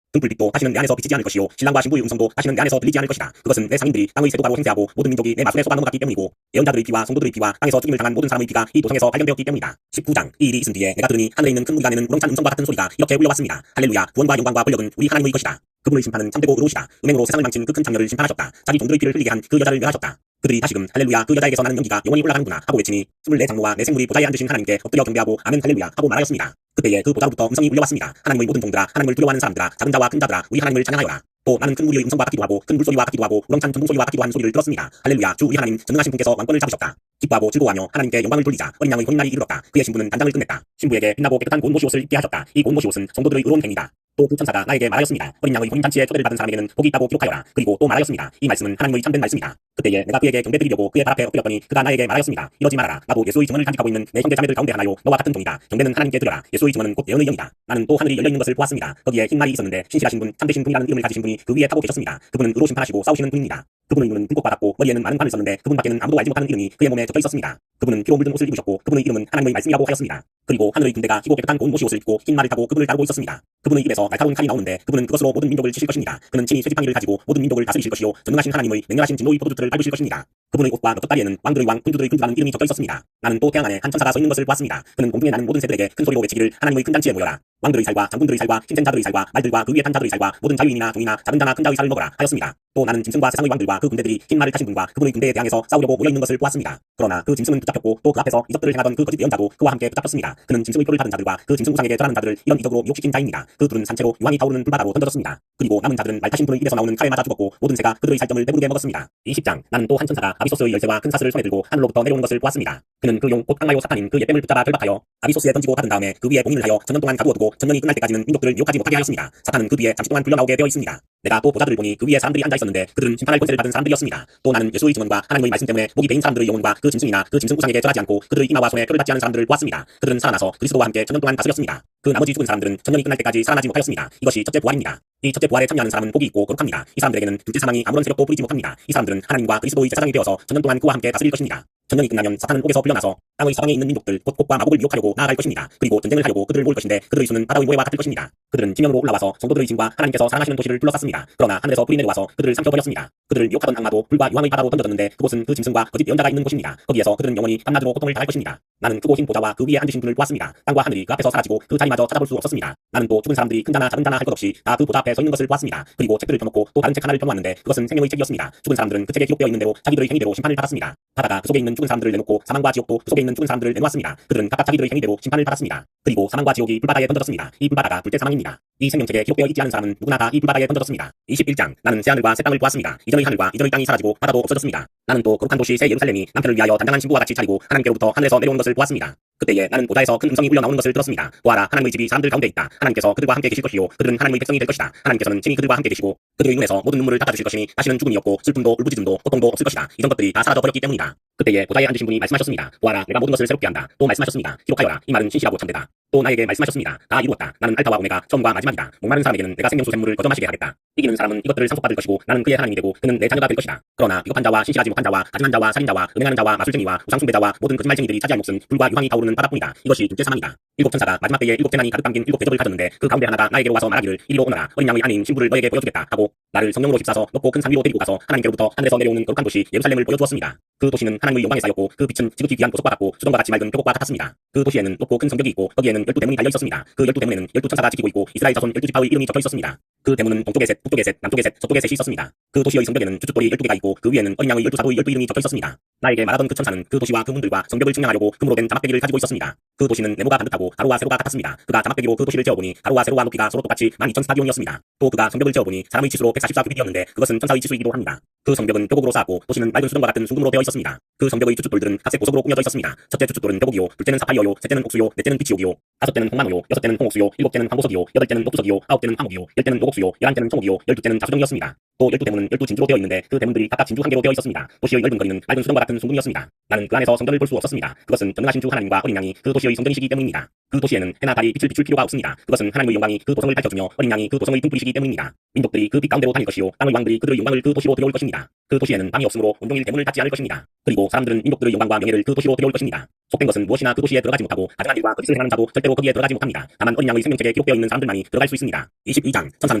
등불빛도 다시는 내 안에서 비치지 않을 것이요 신랑과 신부의 음성도 다시는 내 안에서 들리지 않을 것이다. 그것은 내 상인들이 땅의 세도가로 행세하고 모든 민족이 내 마술에 쏟아 넘어갔기 때문이고 예언자들의 피와 성도들의 피와 땅에서 죽임을 당한 모든 사람의 피가 이 도성에서 발견되었기 때문이다. 19장. 이 일이 있은 뒤에 내가 들으니 하늘에 있는 큰 무리 안에는 우렁찬 음성과 같은 소리가 이렇게 울려왔습니다. 할렐루야. 구원과 영광과 권력은 우리 하나님의 것이다. 그분의 심판은 참되고 의로우시다. 은행으로 세상을 망친 그 큰 장녀를 심판하셨다. 자기 종들의 피를 흘리게 한 그 여자를 멸하셨다. 그들이 다시금 할렐루야 그 여자에게서 나는 연기가 영원히 올라가는구나 하고 외치니 24장로와 내 생물이 보좌에 앉으신 하나님께 엎드려 경배하고 아멘 할렐루야 하고 말하였습니다. 그때에 그 보좌로부터 음성이 울려왔습니다. 하나님의 모든 종들아 하나님을 두려워하는 사람들아 작은 자와 큰 자들아 우리 하나님을 찬양하여라. 또 나는 큰 무리의 음성과 같기도 하고 큰 물소리와 같기도 하고 우렁찬 전동소리와 같기도 한 소리를 들었습니다. 할렐루야 주 우리 하나님 전능하신 분께서 왕권을 잡으셨다. 기뻐하고 즐거워하며 하나님께 영광을 돌리자. 어린 양의 혼인날이 이르렀다. 그의 신부는 단장을 끝냈다. 신부에게 빛나고 깨끗한 고운 모시옷을 입게 하셨다. 이 고운 모시옷은 성도들의 의로운 행위다. 또 그 천사가 나에게 말하였습니다. 어린 양의 혼인잔치에 초대를 받은 사람에게는 복이 있다고 기록하여라. 그리고 또 말하였습니다. 이 말씀은 하나님의 참된 말씀이다. 그때에 내가 그에게 경배드리려고 그의 발 앞에 엎드렸더니 그가 나에게 말하였습니다. 이러지 말아라. 나도 예수의 증언을 간직하고 있는 내 형제자매들 가운데 하나요. 너와 같은 종이다. 경배는 하나님께 드려라. 예수의 증언은 곧 예언의 영이다. 나는 또 하늘이 열려있는 것을 보았습니다. 거기에 흰 말이 있었는데 신실하신 분, 참되신 분이라는 이름을 가지신 분이 그 위에 타고 계셨습니다. 그분은 의로 심판하시고 싸우시는 분입니다. 그분의 눈은 불꽃과 같고 머리에는 많은 관을 썼는데 그분밖에는 아무도 알지 못하는 이름이 그의 몸에 적혀 있었습니다. 그분은 피로 물든 옷을 입으셨고 그분의 이름은 하나님의 말씀이라고 하였습니다. 그리고 하늘의 군대가 희고 깨끗한 고운 모시옷을 입고 흰 말을 타고 그분을 따르고 있었습니다. 그분의 입에서 날카로운 칼이 나오는데 그분은 그것으로 모든 민족을 치실 것입니다. 그는 친히 쇠지팡이를 가지고 모든 민족을 다스리실 것이요 전능하신 하나님의 맹렬하신 진노의 포도주를 밟으실 것입니다. 그분의 옷과 너털다리에는 왕들의 왕, 군주들의 군주라는 이름이 적혀 있었습니다. 나는 또 태양 안에 한 천사가 서 있는 것을 보았습니다. 그는 공중에 나는 모든 새들에게 큰 소리로 외치기를 하나님의 큰 잔치에 모여라. 왕들의 살과 장군들의 살과 힘센 자들의 살과 말들과 그 위에 탄 자들의 살과 모든 자유인이나 종이나 작은 자나 큰 자의 살을 먹어라 하였습니다. 또 나는 짐승과 세상의 왕들과 그 군대들이 흰 말을 타신 분과 그분의 군대에 대항해서 싸우려고 모여있는 것을 보았습니다. 그러나 그 짐승은 붙잡혔고 또 그 앞에서 이적들을 행하던 그 거짓 예언자도 그와 함께 붙잡혔습니다. 그는 짐승의 표를 받은 자들과 그 짐승 우상에게 절하는 자들을 이런 이적으로 미혹시킨 자입니다. 그 둘은 산채로 유황이 타오르는 불바다로 던져졌습니다. 그리고 남은 자들은 말 타신 분의 입에서 나오는 칼에 맞아 죽었고 모든 새가 그들의 살점을 배부르게 먹었습니다. 20장. 나는 또 한 천사가 아비소스의 열쇠와 큰 사슬을 손에 들고 하늘로부터 내려오는 것을 보았습니다. 그는 그 용 곧 악마요 사탄인 그 옛뱀을 붙잡아 결박하여 아비소스에 던지고 받은 다음에 그 위에 봉인을 하여 천년 동안 가두어두고 천년이 끝날 때까지는 민족들을 미혹하지 못하게 하였습니다. 사탄은 그 뒤에 잠시 동안 불려나오게 되어 있습니다. 내가 또 보좌들을 보니 그 위에 사람들이 앉아 있었는데 그들은 심판할 권세를 받은 사람들이었습니다. 또 나는 예수의 증언과 하나님의 말씀 때문에 목이 베인 사람들의 영혼과 그 짐승이나 그 짐승 우상에게 절하지 않고 그들의 이마와 손에 표를 받지 않은 사람들을 보았습니다. 그들은 살아나서 그리스도와 함께 천년 동안 다스렸습니다. 그 나머지 죽은 사람들은 천년이 끝날 때까지 살아나지 못하였습니다. 이것이 첫째 부활입니다. 이 첫째 부활에 참여하는 사람은 복이 있고 거룩합니다. 이 사람들에게는 둘째 사망이 아무런 세력도 부리지 못합니다. 이 사람들은 하나님과 그리스도의 제사장이 되어서 천년 동안 그와 함께 다스릴 것입니다. 천년이 끝나면 사탄은 옥에서 불려나서 땅의 사방에 있는 민족들 곧 곡과 마곡을 미혹하려고 나아갈 것입니다. 그리고 전쟁을 하려고 그들을 모을 것인데 그들의 수는 바다의 모래와 같을 것입니다. 그들은 지명으로 올라와서 성도들의 짐과 하나님께서 사랑하시는 도시를 둘러쌌습니다. 그러나 하늘에서 불이 내려와서 그들을 삼켜버렸습니다. 그들을 미혹하던 악마도 불과 유황의 바다로 던져졌는데 그곳은 그 짐승과 거짓 예언자가 있는 곳입니다. 거기에서 그들은 영원히 밤낮으로 고통을 당할 것입니다. 나는 크고 흰 보좌와 그 위에 앉으신 분을 보았습니다. 땅과 하늘이 그 앞에서 사라지고 그 자리마저 찾아볼 수 없었습니다. 나는 또 죽은 사람들이 큰 자나 작은 자나 할 것 없이 다 그 보좌 앞에 서 있는 것을 보았습니다. 그리고 책들을 펴놓고 또 다른 책 하나를 펴놓았는데 그것은 생명의 책이었습니다. 죽은 사람들은 그 책에 기록되어 있는 대로 자기들의 행위대로 심판을 받았습니다. 바다가 그 속에 있는 죽은 사람들을 내놓고 사망과 지옥도 그 속에 있는 죽은 사람들을 내놓았습니다. 그들은 각각 자기들의 행위대로 심판을 받았습니다. 그리고 사망과 지옥이 불바다에 던져졌습니다. 이 불바다가 둘째 사망입니다. 이 생명책에 기록되어 있지 않은 사람은 누구나 다 이 불바다에 던져졌습니다. 21장. 나는 새하늘과 새 땅을 보았습니다. 이전의 하늘과 이전의 땅이 사라지고 바다도 없어졌습니다. 나는 또 거룩한 도시 새 예루살렘이 남편을 위하여 단장한 신부와 같이 차리고 하나님께로부터 하늘에서 내려오는 것을 보았습니다. 그때에 나는 보좌에서 큰 음성이 울려 나오는 것을 들었습니다. 보아라, 하나님의 집이 사람들 가운데 있다. 하나님께서 그들과 함께 계실 것이요 그들은 하나님의 백성이 될 것이다. 하나님께서는 친히 그들과 함께 계시고 그들의 눈에서 모든 눈물을 닦아주실 것이니 다시는 죽음이 없고 슬픔도 울부짖음도 고통도 없을 것이다. 이런 것들이 다 사라져 버렸기 때문이다. 그때에 보좌에 앉으신 분이 말씀하셨습니다. 보아라, 내가 모든 것을 새롭게 한다. 또 말씀하셨습니다. 기록하여라. 이 말은 신실하고 참되다. 또 나에게 말씀하셨습니다. 다 이루었다. 나는 알파와 오메가 처음과 마지막이다. 목마른 사람에게는 내가 생명수 샘물을 거저 마시게 하겠다. 이기는 사람은 이것들을 상속받을 것이고 나는 그의 하나님이 되고 그는 내 자녀가 될 것이다. 그러나 비겁한 자와 신실하지 못한 자와 가증한 자와 살인자와 음행하는 자와 마술쟁이와 우상숭배자와 모든 거짓말쟁이들이 차지할 몫은 불과 유황이 타오르는 바다뿐이다. 이것이 둘째 사망이다. 일곱 천사가 마지막 때에 일곱 재난이 가득 담긴 일곱 대접을 가졌는데 그 가운데 하나가 나에게로 와서 말하기를 이리로 오너라. 어린 양의 아내인 신부를 너에게 보여주겠다 하고 나를 성령으로 휩싸서 높고 큰 산 위로 데리고 가서 하나님께로부터 하늘에서 내려오는 거룩한 도시 예루살렘을 보여주었습니다. 그 도시는 하나님의 영광에 쌓였고 그 빛은 지극히 귀한 보석과 같고 수정과 같이 맑은 표곡과 같았습니다. 그 도시에는 높고 큰 성벽이 있고 거기에는 12대문이 달려 있었습니다. 그 12대문에는 12천사가 지키고 있고 이스라엘 자손 12지파의 이름이 적혀 있었습니다. 그 대문은 동쪽에 셋, 북쪽에 셋, 남쪽에 셋, 서쪽에 셋이 있었습니다. 그 도시의 성벽에는 주춧돌이 12개가 있고 그 위에는 어린 양의 12사도의 12이름이 적혀 있었습니다. 나에게 말하던 그 천사는 그 도시와 그 문들과 성벽을 측량하려고 금으로 된 자막대기를 가지고 있었습니다. 그 도시는 네모가 반듯하고 가로와 세로가 같았습니다. 그가 자막대기로 그 도시를 재어보니 가로와 세로와 높이가 서로 똑같이 12,000스타디온이었습니다. 또 그가 성벽을 재어보니 사람의 치수로 144규빗이었는데 그것은 천사의 치수이기도 합니다. 그 성벽은 뼈곡으로 쌓았고 도시는 맑은 수정과 같은 순금으로 되어 있었습니다. 그 성벽의 주춧돌들은 각색 보석으로 꾸며져 있었습니다. 첫째 주춧돌은 뼈곡이요, 둘째는 사파이어요, 셋째는 옥수요, 넷째는 비치옥이요, 다섯째는 홍만호요, 여섯째는 홍옥수요, 일곱째는 황보석이요, 여덟째는 녹두석이요, 아홉째는 황옥이요, 열째는 녹옥수요, 열한째는 청옥이요, 열두째는 자수정이었습니다. 또 12대문은 12진주로 되어 있는데 그 대문들이 각각 진주 한 개로 되어 있었습니다. 도시의 넓은 거리는 맑은 수정과 같은 순금이었습니다. 나는 그 안에서 성전을 볼 수 없었습니다. 그것은 전능하신 주 하나님과 어린 양이 그 도시의 성전이시기 때문입니다. 그 도시에는 해나 달이 빛을 비출 필요가 없습니다. 그것은 하나님의 영광이 그 도성을 밝혀주며 어린 양이 그 도성의 등불이시기 때문입니다. 민족들이 그 빛 가운데로 다닐 것이요 땅의 왕들이 그들의 영광을 그 도시로 들여올 것입니다. 그 도시에는 밤이 없으므로 온종일 대문을 닫지 않을 것입니다. 그리고 사람들은 민족들의 영광과 명예를 그 도시로 들여올 것입니다. 속된 것은 무엇이나 그 도시에 들어가지 못하고 가증한 일과 거짓을 행하는 자도 절대로 거기에 들어가지 못합니다. 다만 어린 양의 생명책에 기록되어 있는 사람들만이 들어갈 수 있습니다. 22장 천사는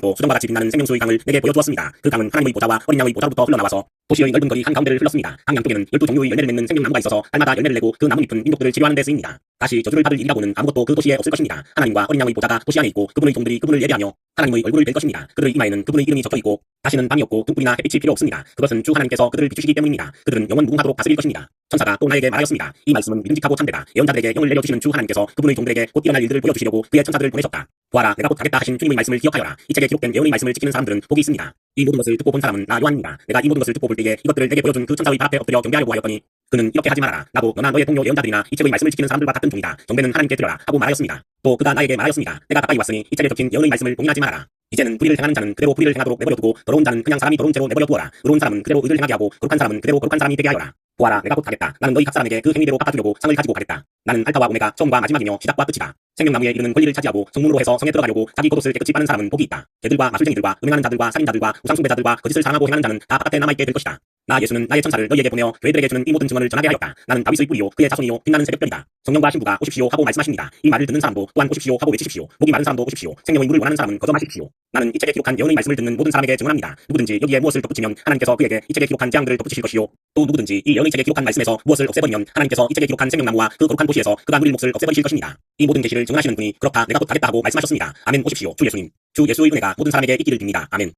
또 수정과 같이 빛나는 생명수의 강을 내게 보여주었습니다. 그 강은 하나님의 보좌와 어린 양의 보좌로부터 흘러나와서 도시의 넓은 거리 한가운데를 흘렀습니다. 강 양쪽에는 12종류의 열매를 맺는 생명나무가 있어서 달마다 열매를 내고 그 나뭇잎은 민족들을 치료하는 데 쓰입니다. 다시 저주를 받을 일이라고는 아무것도 그 도시에 없을 것입니다. 하나님과 어린 양의 보좌가 도시 안에 있고 그분의 종들이 그분을 예배하며 하나님의 얼굴을 뵐 것입니다. 그들의 이마에는 그분의 이름이 적혀있고 다시는 밤이 없고 등불이나 햇빛이 필요 없습니다. 그것은 주 하나님께서 그들을 비추시기 때문입니다. 그들은 영원 무궁하도록 다스릴 것입니다. 천사가 또 나에게 말하였습니다. 이 말씀은 믿음직하고 참되다. 예언자들에게 영을 내려주시는 주 하나님께서 그분의 종들에게 곧 일어날 일들을 보여주시려고 그의 천사들을 보내셨다. 보아라, 내가 곧 하겠다 하신 주님의 말씀을 기억하여라. 이 책에 기록된 예언의 말씀을 지키는 사람들은 복이 있습니다. 이 모든 것을 듣고 본 사람은 나 요한입니다. 내가 이 모든 것을 듣고 볼 때에 이것들을 내게 보여준 그 천사의 발 앞에 엎드려 경배하려고 하였더니 그는 이렇게 하지 말아라. 나도 너나 너의 동료 예언자들이나 이 책의 말씀을 지키는 사람들과 같은 종이다. 경배는 하나님께 드려라 하고 말하였습니다. 또 그가 나에게 말하였습니다. 내가 가까이 왔으니 이 책에 적힌 예언의 말씀을 봉인하지 말아라. 이제는 불의를 행하는 자는 그대로 불의를 행하도록 내버려 두고 더러운 자는 그냥 사람이 더러운 채로 내버려 두어라. 의로운 사람은 그대로 의를 행하게 하고 거룩한 사람은 그대로 거룩한 사람이 되게 하여라. 보아라, 내가 곧 하겠다. 나는 너희 각 사람에게 그 행위대로 갚아주려고 상을 가지고 가겠다. 나는 알파와 오메가 처음과 마지막이며 시작과 끝이다. 생명나무에 이르는 권리를 차지하고 성문으로 해서 성에 들어가려고 자기 겉옷을 깨끗이 빠는 사람은 복이 있다. 개들과 마술쟁이들과 음행하는 자들과 살인자들과 우상숭배자들과 거짓을 사랑하고 행하는 자는 다 바깥에 남아있게 될 것이다. 나 예수는 나의 천사를 너희에게 보내어 교회들에게 주는 이 모든 증언을 전하게 하였다. 나는 다윗의 뿌리요 그의 자손이요 빛나는 새벽별이다. 성령과 신부가 오십시오 하고 말씀하십니다. 이 말을 듣는 사람도 또한 오십시오 하고 외치십시오. 목이 마른 사람도 오십시오. 생명의 물을 원하는 사람은 거저 마십시오. 나는 이 책에 기록한 예언의 말씀을 듣는 모든 사람에게 증언합니다. 누구든지 여기에 무엇을 덧붙이면 하나님께서 그에게 이 책에 기록한 재앙들을 덧붙이실 것이요 또 누구든지 이 예언의 책에 기록한 말씀에서 무엇을 없애버리면 하나님께서 이 책에 기록한 생명나무와 그 거룩한 도시에서 그가 누릴 몫을 없애버리실 것입니다. 이 모든 계시를 증언하시는 분이 그렇다 내가 곧 하겠다 하고 말씀하셨습니다. 아멘. 오십시오 주 예수님. 주 예수의 은혜가 모든 사람에게 있기를 빕니다. 아멘.